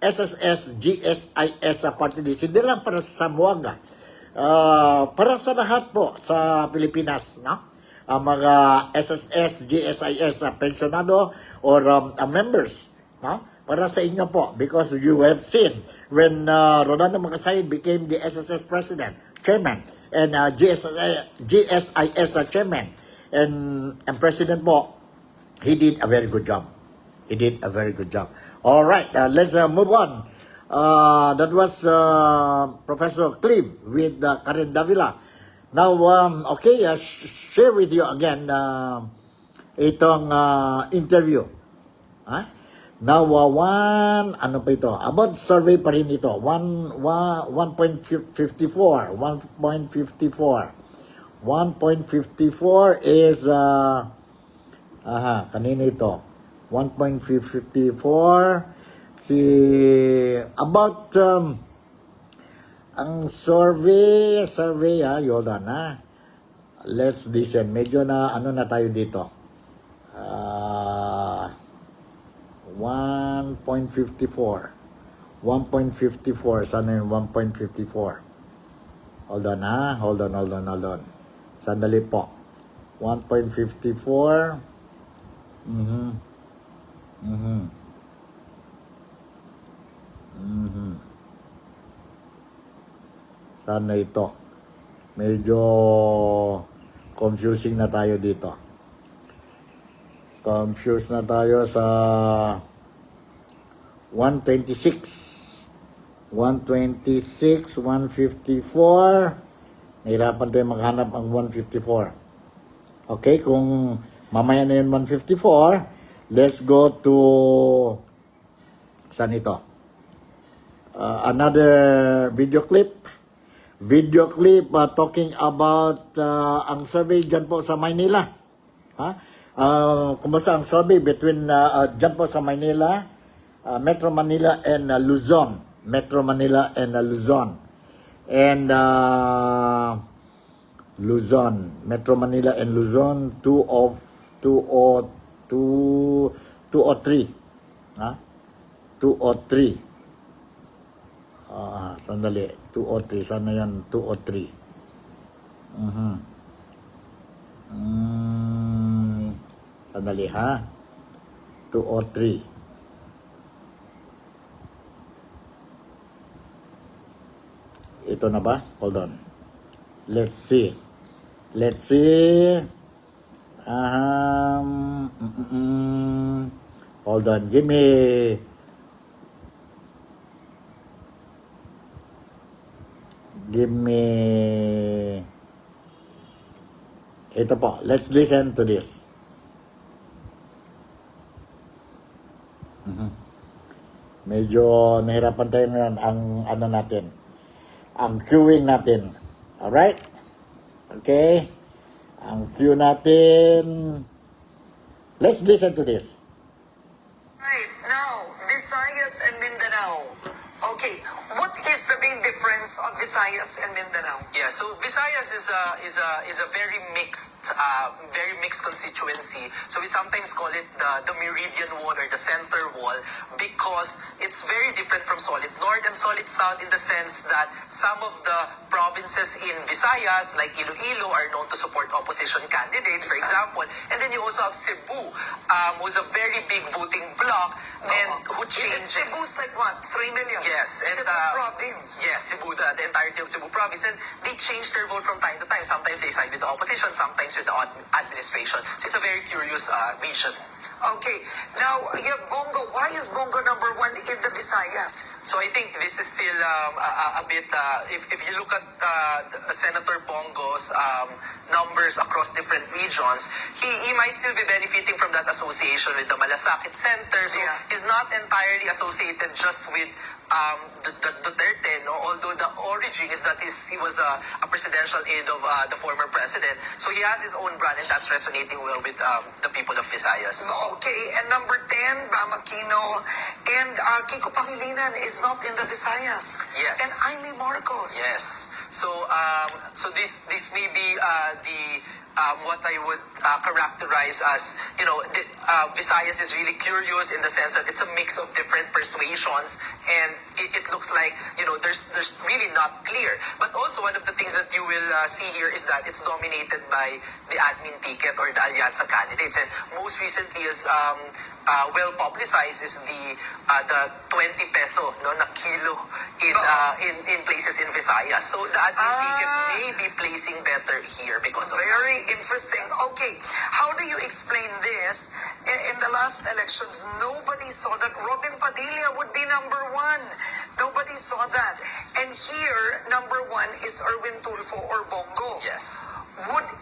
SSS GSIS party list. Hindi lang para sa Zamboanga. Para sa lahat po sa Pilipinas, no? Ang mga SSS GSIS pensionado or members, no? Para sa inyo po, because you have seen when Rolando Macasait became the SSS chairman, and GSIS chairman, and president po, he did a very good job. He did a very good job. All right, let's move on. That was Professor Clive with Karen Davila. Now, okay, share with you again itong interview. Now, ano pa ito? About survey pa rin ito. 1.54. 1.54 is, kanina ito. 1.54. About, ang survey, hold on, let's listen. Medyo na, ano na tayo dito. 1.54. Sana yung 1.54. Hold on. Sandali po. 1.54. Sana ito. Medyo confusing na tayo dito. Confused na tayo sa 126, 154. Nahirapan tayo maghanap ang 154. Okay, kung mamaya na yun 154, let's go to, saan ito? Another video clip. Talking about ang survey dyan po sa Maynila. Kumusta ang survey between dyan po sa Maynila, Metro Manila and Luzon. And Metro Manila and Luzon, 203. 203. Sandali. 203. Sana yan, 203. Sandali ha. 203. Ito na ba? Hold on. Let's see. Let's see. Hold on. Give me. Ito po. Let's listen to this. Medyo nahirapan tayo ngayon ang ano natin. Ang queuing natin. Alright? Okay? Ang queue natin. Let's listen to this. Right, now, Visayas and Mindanao. Okay, what is the big difference of Visayas and Mindanao? Yeah, so Visayas is a very mixed constituency. So we sometimes call it the meridian wall or the center wall because it's very different from solid north and solid south in the sense that some of the provinces in Visayas like Iloilo are known to support opposition candidates, for example, and then you also have Cebu, who's a very big voting bloc and who changes. Cebu's like what? 3 million? Yes, and Cebu province. yes, Cebu, the entirety of Cebu province, and they change their vote from time to time. Sometimes they side with the opposition, sometimes with the administration. So it's a very curious region. Okay, now you have Bongo. Why is Bongo number 1 in the Visayas? So I think this is still a bit, if you look at Senator Bongo's numbers across different regions, he might still be benefiting from that association with the Malasakit Center. So Yeah. he's not entirely associated just with the Duterte, no? Although the origin is that he was a presidential aide of the former president. So he has his own brand and that's resonating well with the people of Visayas. Okay, and number 10, Bam Aquino, and Kiko Pangilinan is not in the Visayas. Yes. And Aimee Marcos. Yes. So this may be the what I would characterize as, Visayas is really curious in the sense that it's a mix of different persuasions and it looks like, there's really not clear. But also one of the things that you will see here is that it's dominated by the admin ticket or the Alianza candidates. And most recently is well publicized is the 20 peso na kilo in places in Visayas. So the admin ticket may be placing better here because of Very interesting. Okay, how do you explain this? In the last elections, nobody saw that Robin Padilla would be number 1. Nobody saw that. And here, number 1 is Erwin Tulfo or Bongo. Yes.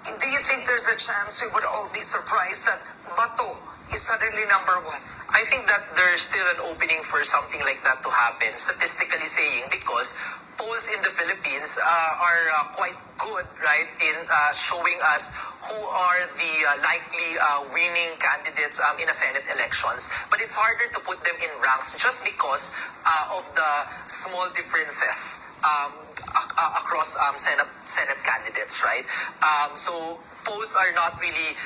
Do you think there's a chance we would all be surprised that Bato is suddenly number 1? I think that there's still an opening for something like that to happen, statistically saying, because polls in the Philippines are quite good, right, in showing us who are the likely winning candidates in a Senate elections. But it's harder to put them in ranks just because of the small differences across Senate candidates, right? So polls are not really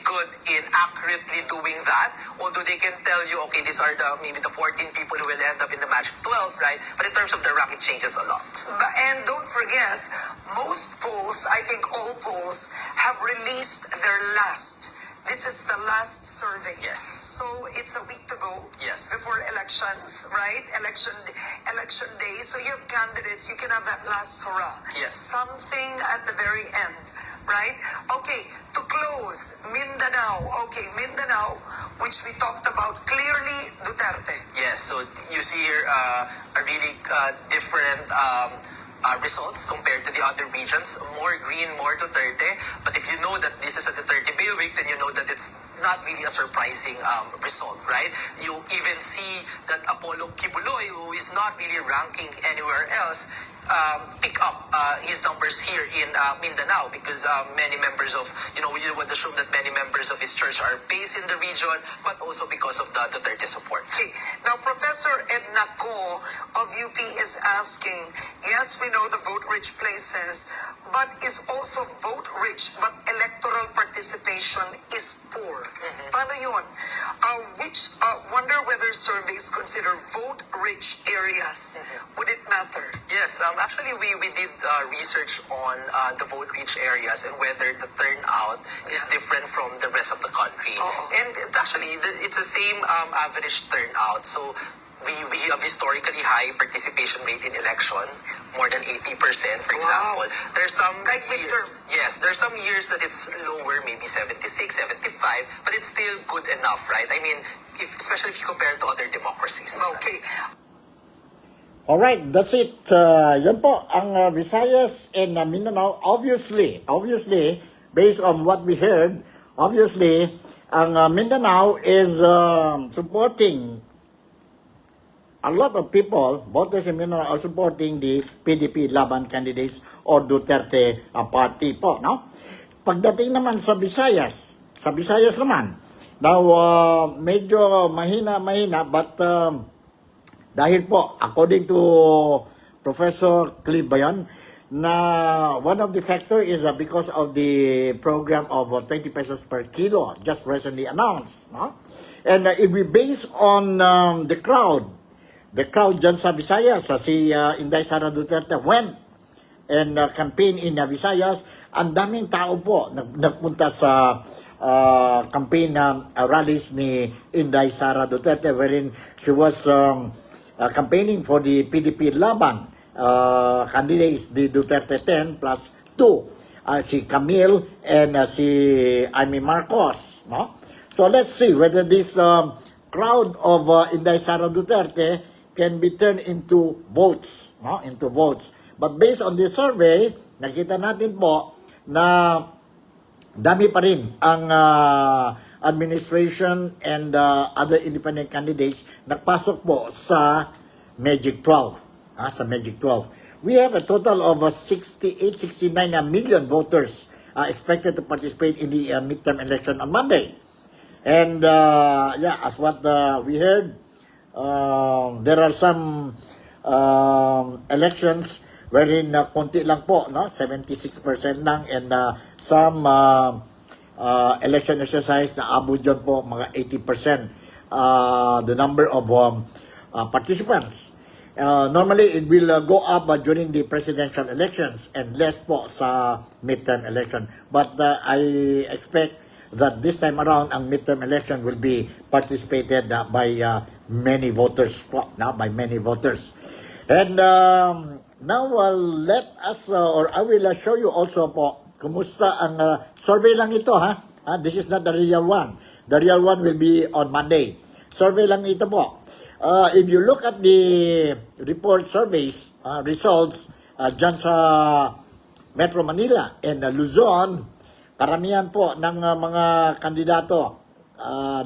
good in accurately doing that, although they can tell you, okay, these are maybe the 14 people who will end up in the magic 12, right? But in terms of the rank, it changes a lot. And don't forget, most polls, I think all polls, have released their last. This is the last survey. Yes. So it's a week to go. Yes. Before elections, right? Election day. So you have candidates, you can have that last hurrah. Yes. Something at the very end, right? Okay, to close, Mindanao. Okay, Mindanao, which we talked about clearly, Duterte. Yes, so you see here a really different results compared to the other regions. More green, more Duterte. But if you know that this is a Duterte bailiwick, then you know that it's not really a surprising result, right? You even see that Apollo Kibuloy, who is not really ranking anywhere else, pick up his numbers here in Mindanao because many members of, we would assume that many members of his church are based in the region, but also because of the Duterte support. Okay, now Professor Edna Ko of UP is asking, yes, we know the vote-rich places, but is also vote-rich, but electoral participation is poor. Paano yun? Wonder whether surveys consider vote-rich areas. Would it matter? Yes, actually we did research on the vote-rich areas and whether the turnout is different from the rest of the country. And it's the same average turnout. So we have historically high participation rate in election, more than 80%, for example. There's some Like midterm. Yes, there's some years that it's lower, maybe 76, 75, but it's still good enough, right? I mean, especially if you compare it to other democracies. Okay. Alright, that's it. Yan po, ang Visayas and Mindanao, obviously, based on what we heard, obviously, ang Mindanao is supporting a lot of people, voters in Mindanao, are supporting the PDP Laban candidates or Duterte party po, no? Pagdating naman sa Visayas naman, now, medyo mahina, but dahil po, according to Professor Clive Bayon, na one of the factor is because of the program of 20 pesos per kilo just recently announced, no? And if we base on the crowd dyan sa Visayas, si Inday Sara Duterte went and campaign in Visayas, ang daming tao po nagpunta sa campaign rallies ni Inday Sara Duterte, wherein she was campaigning for the PDP Laban candidates, the Duterte 10 plus 2, si Camille and si Amy Marcos, no? So let's see whether this crowd of Inday Sara Duterte can be turned into votes, no? Into votes. But based on this survey, nakita natin po na dami pa rin ang administration and other independent candidates nagpasok po sa Magic 12. Sa Magic 12. We have a total of 69 million voters expected to participate in the midterm election on Monday. And as what we heard, there are some elections wherein konti lang po, no? 76% lang, and some election exercise na abot dyan po mga 80% the number of participants. Normally, it will go up during the presidential elections and less po sa midterm election. But I expect that this time around, ang midterm election will be participated by many voters po, by many voters. And now, let us, or I will show you also po, kumusta ang survey lang ito, ha? This is not the real one. The real one will be on Monday. Survey lang ito po. If you look at the report surveys, results, dyan sa Metro Manila and Luzon, karamihan po ng mga kandidato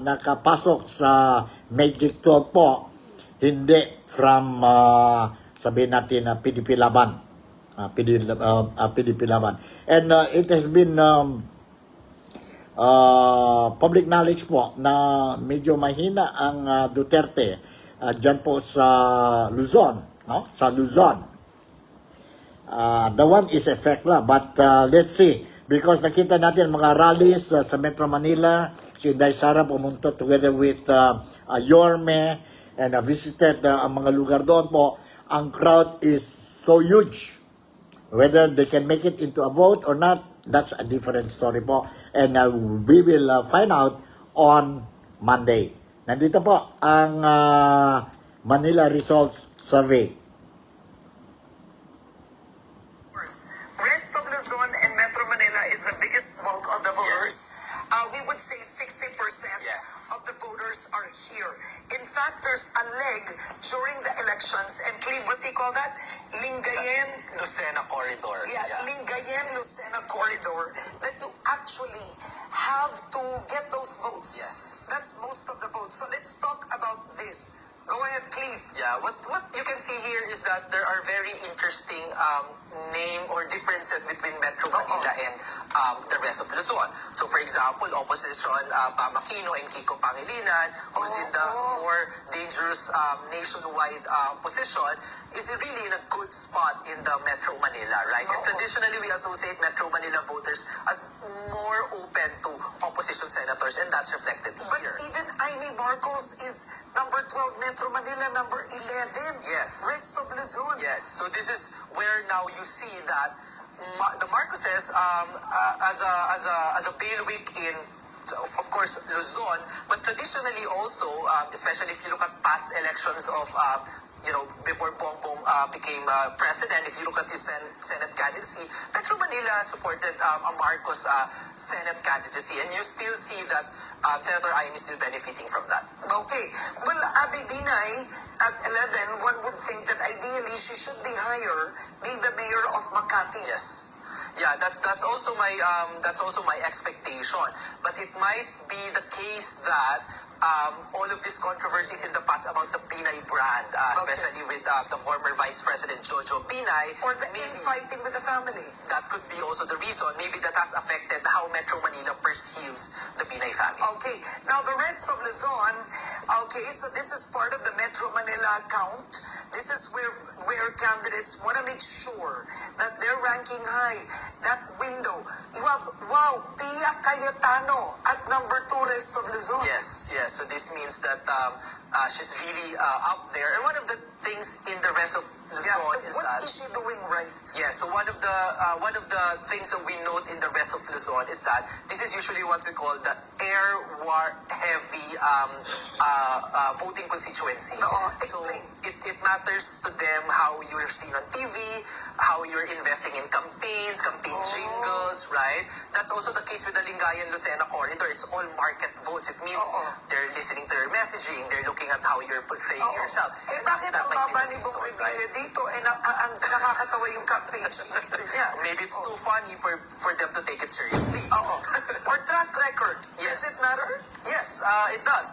nakapasok sa Magic 12 po, hindi from, sabihin natin, PDP Laban. PDP Laban. And it has been public knowledge po na medyo mahina ang Duterte dyan po sa Luzon. No? Sa Luzon. The one is effect lang. But let's see. Because nakita natin mga rallies sa Metro Manila, si Inday Sara pumunta together with Yorme and visited ang mga lugar doon po. Ang crowd is so huge. Whether they can make it into a vote or not, that's a different story po. And we will find out on Monday. Nandito po ang Manila Results Survey. Rest of Luzon and Metro Manila is the biggest bulk of the voters. We would say 60% of the voters are here. In fact, there's a leg during the elections, and Cleve, what do you call that? Lucena Corridor. Lingayen-Lucena Corridor, that you actually have to get those votes. Yes. That's most of the votes. So let's talk about this. Go ahead, Cleve. Yeah, what you can see here is that there are very interesting name or differences between Metro Manila and the rest of Luzon. So for example, opposition Pam Aquino and Kiko Pangilinan, who's in the more dangerous nationwide position, is really in a good spot in the Metro Manila, right? And traditionally, we associate Metro Manila voters as more open to opposition senators, and that's reflected But here. even Amy Marcos is number 12 Metro Manila, number 11. Yes. Rest of Luzon. Yes, so this is where now you see that the Marcoses as a bailiwick in, so of course, Luzon, but traditionally also, especially if you look at past elections of before Bongbong became president, if you look at his Senate candidacy, Metro Manila supported a Marcos Senate candidacy, and you still see that Senator Amy is still benefiting from that. Okay. Well, Abby Binay, at 11, one would think that ideally she should be higher, be the mayor of Makati. Yes. Yeah, that's also my expectation. But it might be the case that all of these controversies in the past about the Pinay brand, especially with the former Vice President Jojo Pinay, Or the infighting with the family. that could be also the reason. Maybe that has affected how Metro Manila perceives the Pinay family. Okay. Now, the rest of Luzon, okay, so this is part of the Metro Manila account. This is where candidates want to make sure that they're ranking high. That window. You have, Pia Cayetano at number 2, rest of Luzon. Yes. So this means that she's really up there. And one of the things in the rest of Luzon is What that is she doing right? yeah. So one of the things that we note in the rest of Luzon is that this is usually what we call the air war heavy voting constituency. So it matters to them how you're seen on TV, how you're investing in campaign jingles, right? That's also the case with the Lingayen-Lucena corridor. It's all market votes. It means they're listening to your messaging, they're looking at how you're portraying yourself. Eh, bakit ang baba ni Bong Revilla dito? Ang nakakatawa yung campaign niya. Maybe it's too funny for them to take it seriously. Or track record. Yes. Does it matter? Yes, it does.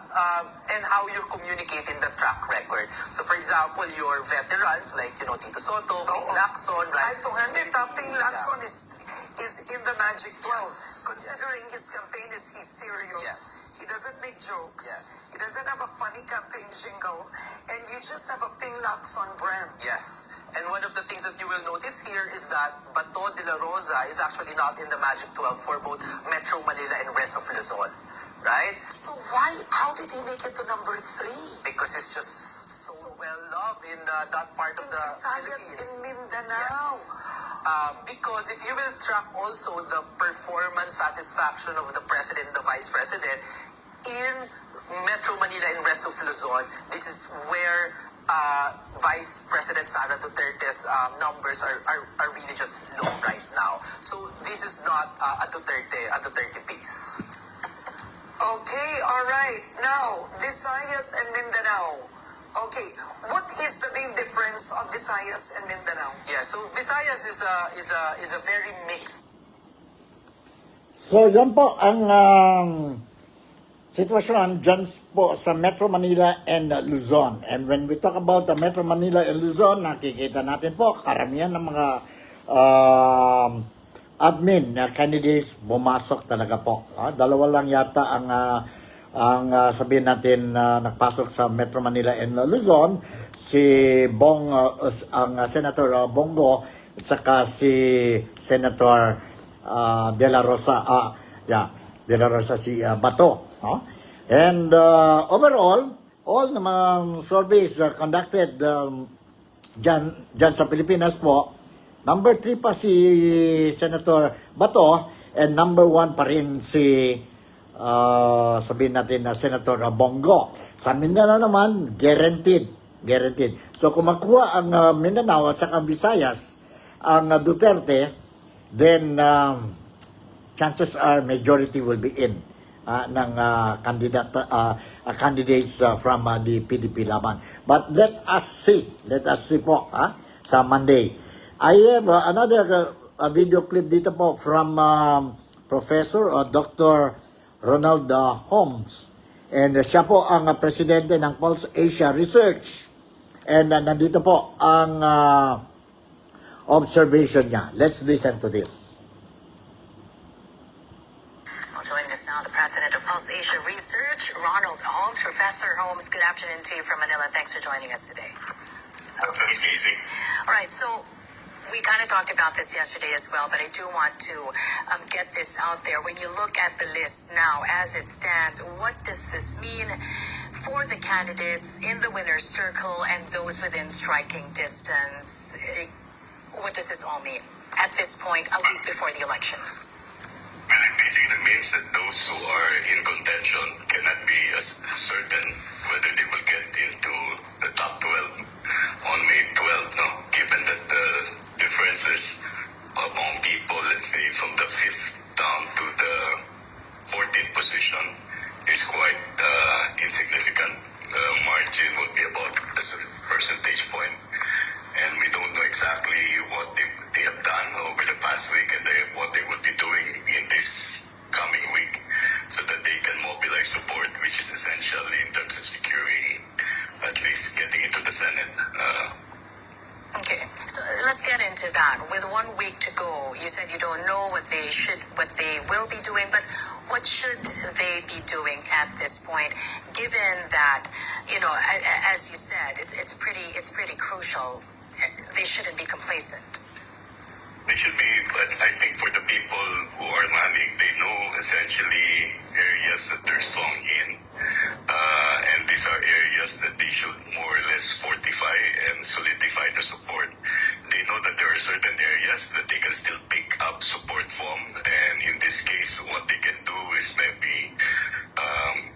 And how you communicate in the track record. So for example, your veterans like, Tito Soto, Ping Lacson, right? I have to hand it up. Ping Lacson is in the Magic 12. Yes. Considering his campaign he's serious. Yes. He doesn't make jokes. Yes. He doesn't have a funny campaign jingle. And you just have a Ping Lacson brand. Yes. And one of the things that you will notice here is that Bato de la Rosa is actually not in the Magic 12 for both Metro Manila and rest of Luzon. Right? So how did he make it to number 3? Because it's just so well loved in that part of In the Visayas, in Philippines. Mindanao. Yes. Because if you will track also the performance satisfaction of the president, the vice president, in Metro Manila and rest of Luzon, this is where Vice President Sara Duterte's numbers are really just low right now. So this is not a Duterte pace. Okay, all right. Now, Visayas and Mindanao. Okay, what is the main difference of Visayas and Mindanao? Yeah, so Visayas is a very mixed. So yan po ang sitwasyon dyan po sa Metro Manila and Luzon. And when we talk about the Metro Manila and Luzon, nakikita natin po karamihan ng mga admin candidates bumasok talaga po. Dalawa lang yata ang sabihin natin nagpasok sa Metro Manila and Luzon, si ang Senator Bongo at saka si Senator De La Rosa, De La Rosa si Bato. And overall, all ng mga surveys conducted dyan sa Pilipinas po, number 3 pa si Senator Bato, and number 1 pa rin si sabihin natin na Senator Bongo. Sa Mindanao naman, guaranteed. So kung makuha ang Mindanao at saka Visayas ang Duterte, then chances are majority will be in ng candidates from the PDP laban. But let us see po sa Monday. I have another video clip dito po from Professor Dr. Ronald Holmes. And siya po ang presidente ng Pulse Asia Research. And nandito po ang observation niya. Let's listen to this. Professor Holmes, good afternoon to you from Manila. Thanks for joining us today. Absolutely easy. All right, so we kind of talked about this yesterday as well, but I do want to get this out there. When you look at the list now as it stands, what does this mean for the candidates in the winner's circle and those within striking distance? What does this all mean at this point, a week before the elections? Well, it basically means that those who are in contention cannot be as certain whether they will get into the top 12 on May 12, no? Given that the differences among people, let's say from the 5th down to the 14th position, is quite insignificant. The margin would be about a percentage point. And we don't know exactly what they have done over the past week and what they will be doing in this coming week so that they can mobilize support, which is essential in terms of securing at least getting into the Senate. Okay, so let's get into that. With 1 week to go, you said you don't know what they will be doing, but what should they be doing at this point, given that, as you said, it's pretty crucial. They shouldn't be complacent. They should be, but I think for the people who are running, they know essentially areas that they're strong in. And these are areas that they should more or less fortify and solidify the support. They know that there are certain areas that they can still pick up support from. And in this case, what they can do is maybe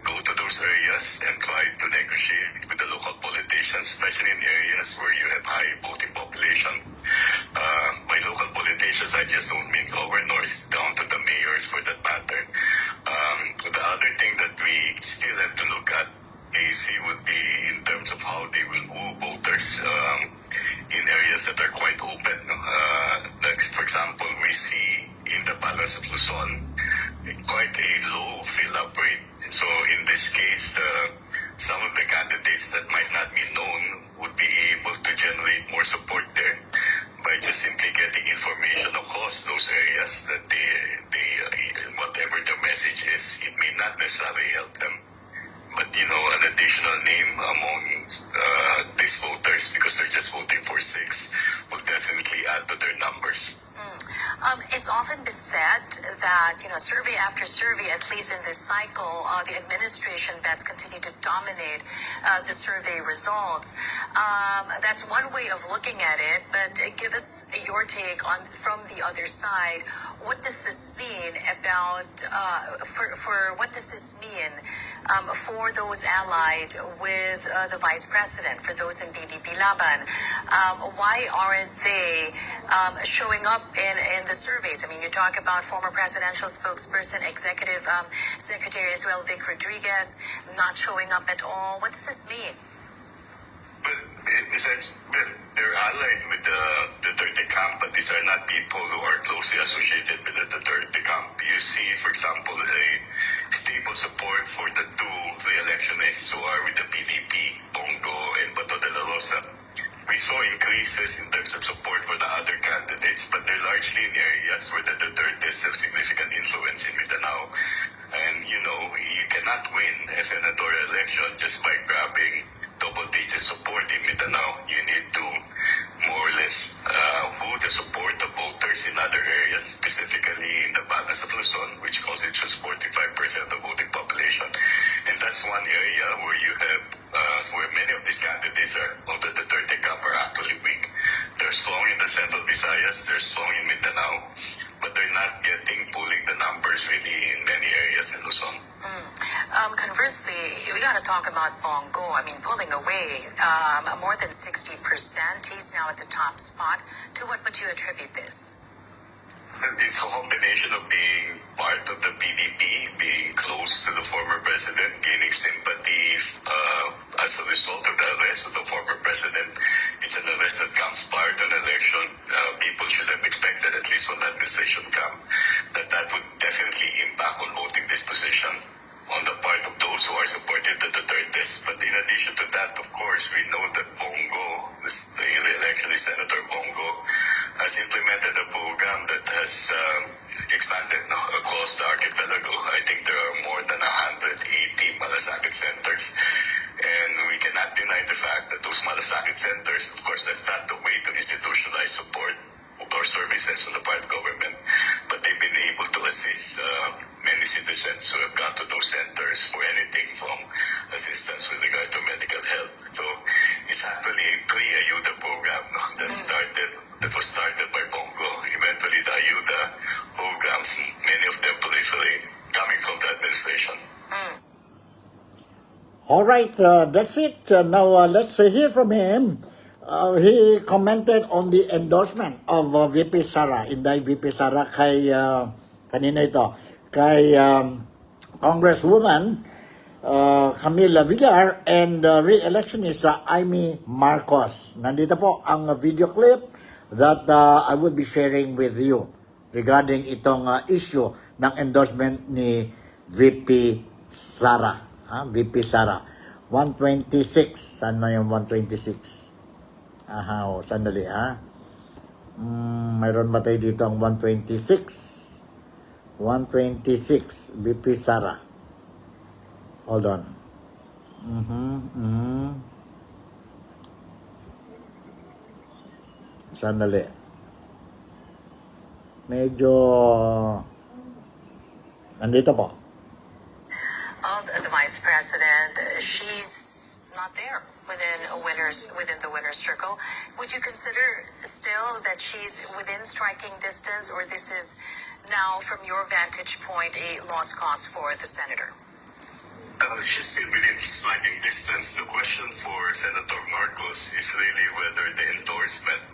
go to those areas and try to negotiate with the local politicians, especially in areas where you have high voting population. By local politicians, I just don't mean governors, down to the mayors for that matter. The other thing that we still have to look at, AC, would be in terms of how they will woo voters in areas that are quite open. Like, for example, we see in the Palace of Luzon quite a low fill-up rate. So in this case, some of the candidates that might not be known would be able to generate more support there by just simply getting information across those areas that they whatever their message is, it may not necessarily help them. But, an additional name among these voters, because they're just voting for 6, will definitely add to their numbers. It's often been said that, survey after survey, at least in this cycle, the administration bets continue to dominate the survey results. That's one way of looking at it, but give us your take on from the other side. What does this mean about what does this mean for those allied with the vice president, for those in BDP Laban? Why aren't they showing up in the surveys? I mean, you talk about former presidential spokesperson, executive secretary as well, Vic Rodriguez, not showing up at all. What does this mean? Well, they're allied with the Duterte camp, but these are not people who are closely associated with the Duterte camp. You see, for example, a stable support for the two re-electionists who are with the PDP, Bongo and Bato de la Rosa. We saw increases in terms of support for the other candidates, but they're largely in areas where the Dutertes have significant influence in Mindanao. And, you cannot win a senatorial election just by grabbing double-digit support in Mindanao. You need to more or less woo the support of voters in other areas, specifically in the Palace of Luzon, which constitutes 45% of the voting population. And that's one area where you have, where many of these candidates of the Duterte camp are actually weak. They're strong in the Central Visayas, they're strong in Mindanao, but they're not pulling the numbers really in many areas in Luzon. Conversely, we got to talk about Bongo. I mean, pulling away more than 60%. He's now at the top spot. To what would you attribute this? It's a combination of being part of the PDP, being close to the former president, gaining sympathy as a result of the arrest of the former president. It's an arrest that comes prior to an election. People should have expected, at least when the administration came, that would definitely impact on voting disposition on the part of those who are supporting the Dutertes. But in addition to that, of course, we know that Bongo, the re-election is Senator Bongo, has implemented a program that has expanded across the archipelago. I think there are more than 180 malasakit centers. And we cannot deny the fact that those malasakit centers, of course, that's not the way to institutionalize support or services on the part of government. But they've been able to assist many citizens who have gone to those centers for anything from assistance with regard to medical help. So it's actually a pre-ayuda program that was started by Bongo. Eventually, the ayuda programs, many of them proliferate coming from the administration. All right, that's it. Now, let's hear from him. He commented on the endorsement of VP Sara, Inday VP Sara kay, kanina ito, kay Congresswoman Camila Villar and re-election is Amy Marcos. Nandito po ang video clip that I will be sharing with you regarding itong issue ng endorsement ni VP Sara. VP Sara. 126. Saan na yung 126? Sandali mayroon ba tayo dito ang 126? 126. VP Sara. Hold on. Sandali. Medyo nandito po. Of the vice president, she's not there within the winner's circle. Would you consider still that she's within striking distance, or this is now, from your vantage point, a lost cause for the senator? She's still within striking distance. The question for Senator Marcos is really whether the endorsement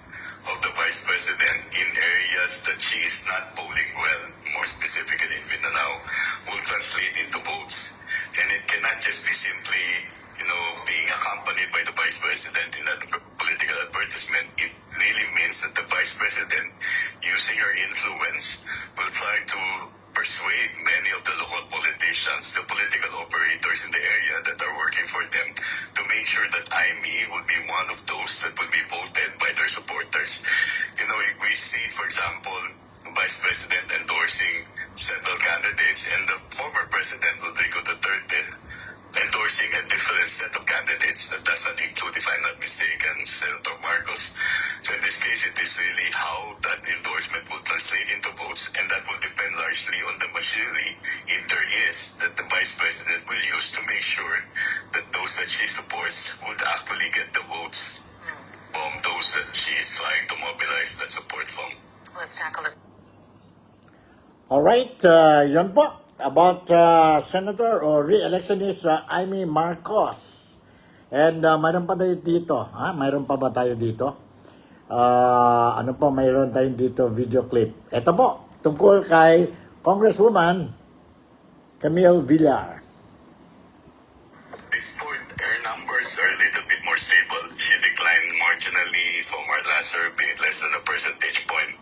of the Vice President in areas that she is not polling well, more specifically in Mindanao, will translate into votes. And it cannot just be simply, being accompanied by the Vice President in a political advertisement. It really means that the Vice President, using her influence, will try to persuade many of the local politicians, the political operators in the area that are working for them, to make sure that IME will be one of those that will be voted by their supporters. We see, for example, Vice President endorsing several candidates, and the former President, Rodrigo Duterte, endorsing a different set of candidates that does not include, if I'm not mistaken, Senator Marcos. So in this case, it is really how that endorsement will translate into votes, and that will depend largely on the machinery, if there is, that the Vice President will use to make sure that those that she supports would actually get the votes from those that she is trying to mobilize that support from. Let's tackle it. Alright, yun po. About Senator or re-electionist Amy Marcos. And mayroon pa tayo dito. Mayroon pa ba tayo dito? Mayroon tayong dito video clip. Ito po, tungkol kay Congresswoman Camille Villar. This point, her numbers are a little bit more stable. She declined marginally from our last survey, less than a percentage point.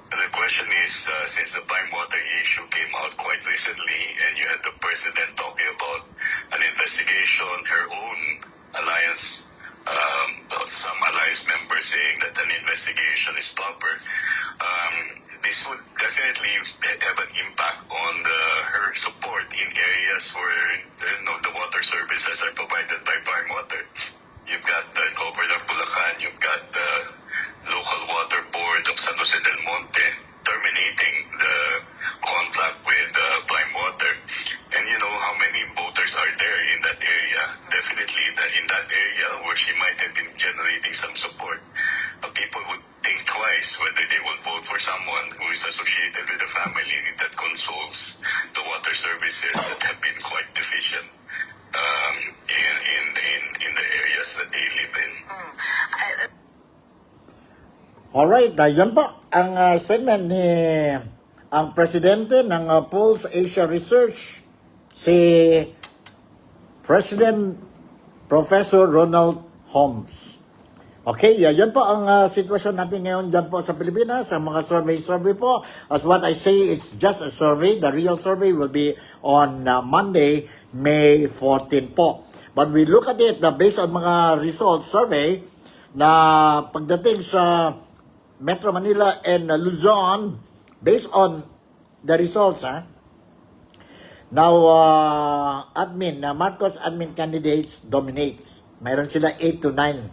And the question is, since the Prime Water issue came out quite recently, and you had the President talking about an investigation, her own alliance, some alliance members saying that an investigation is proper, this would definitely have an impact on her support in areas where the water services are provided by Prime Water. You've got the Governor Bulacan, you've got the Local Water Board of San Jose del Monte terminating the contract with Prime Water. And you know how many voters are there in that area. Definitely in that area where she might have been generating some support, people would think twice whether they will vote for someone who is associated with a family that controls the water services that have been quite deficient in the areas that they live in. Alright, yan po ang segment ni ang presidente ng Pulse Asia Research, si President Professor Ronald Holmes. Okay, yan po ang sitwasyon natin ngayon dyan po sa Pilipinas. Ang mga survey po, as what I say, it's just a survey. The real survey will be on Monday, May 14 po. But we look at it based on mga results survey na pagdating sa Metro Manila and Luzon, based on the results, now, Marcos admin candidates dominates. Mayroon sila 8 to 9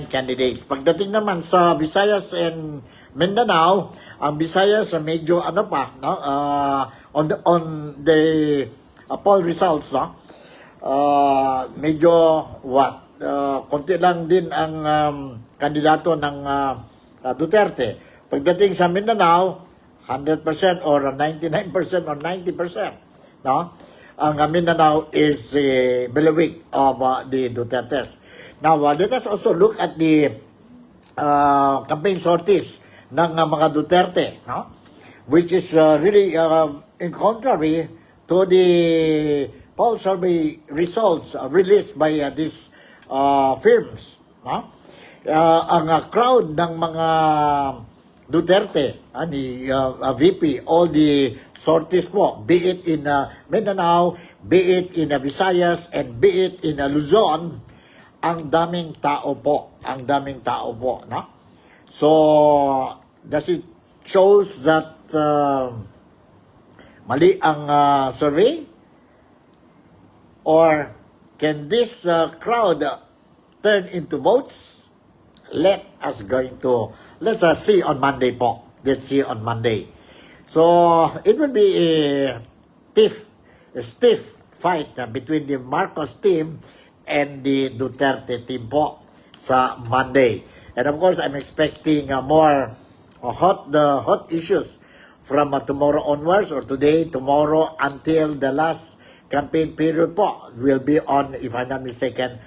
candidates. Pagdating naman sa Visayas and Mindanao, ang Visayas medyo on the poll results, medyo konti lang din ang kandidato ng Duterte. Pagdating sa Mindanao, 100% or 99% or 90%, no? Ang Mindanao is beloved of the Dutertes. Now, let us also look at the campaign sorties ng mga Duterte, no? Which is really in contrary to the poll survey results released by these firms, no? Ang crowd ng mga Duterte, ni VP, all the sorties po, be it in Mindanao, be it in Visayas, and be it in Luzon, ang daming tao po, no? So, does it shows that mali ang survey? Or can this crowd turn into votes? Let's see on Monday po. Let's see on Monday. So, it will be a stiff fight between the Marcos team and the Duterte team po sa Monday. And of course, I'm expecting more hot issues from tomorrow onwards, or today, tomorrow, until the last campaign period po will be on, if I'm not mistaken,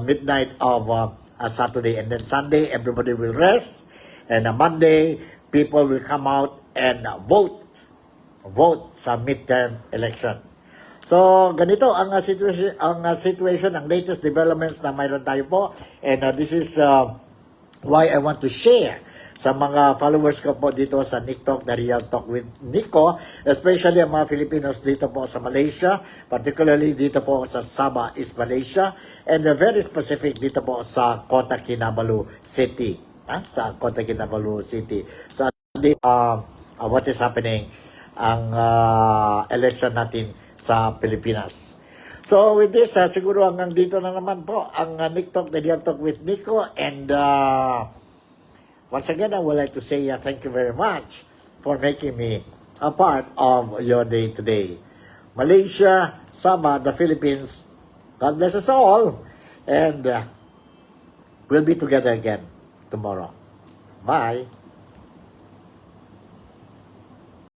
midnight of Saturday. And then Sunday, everybody will rest. And on Monday, people will come out and vote sa midterm election. So, ganito ang situation, ang latest developments na mayroon tayo po. And this is why I want to share sa mga followers ko po dito sa NikTok, The Real Talk with Nico, especially ang mga Filipinos dito po sa Malaysia, particularly dito po sa Sabah, East Malaysia, and very specific dito po sa Kota Kinabalu City. Sa Kota Kinabalu City. So, what is happening ang election natin sa Pilipinas. So, with this, siguro hanggang dito na naman po ang NikTok, The Real Talk with Nico, and once again, I would like to say thank you very much for making me a part of your day today. Malaysia, Sabah, the Philippines, God bless us all. And we'll be together again tomorrow. Bye.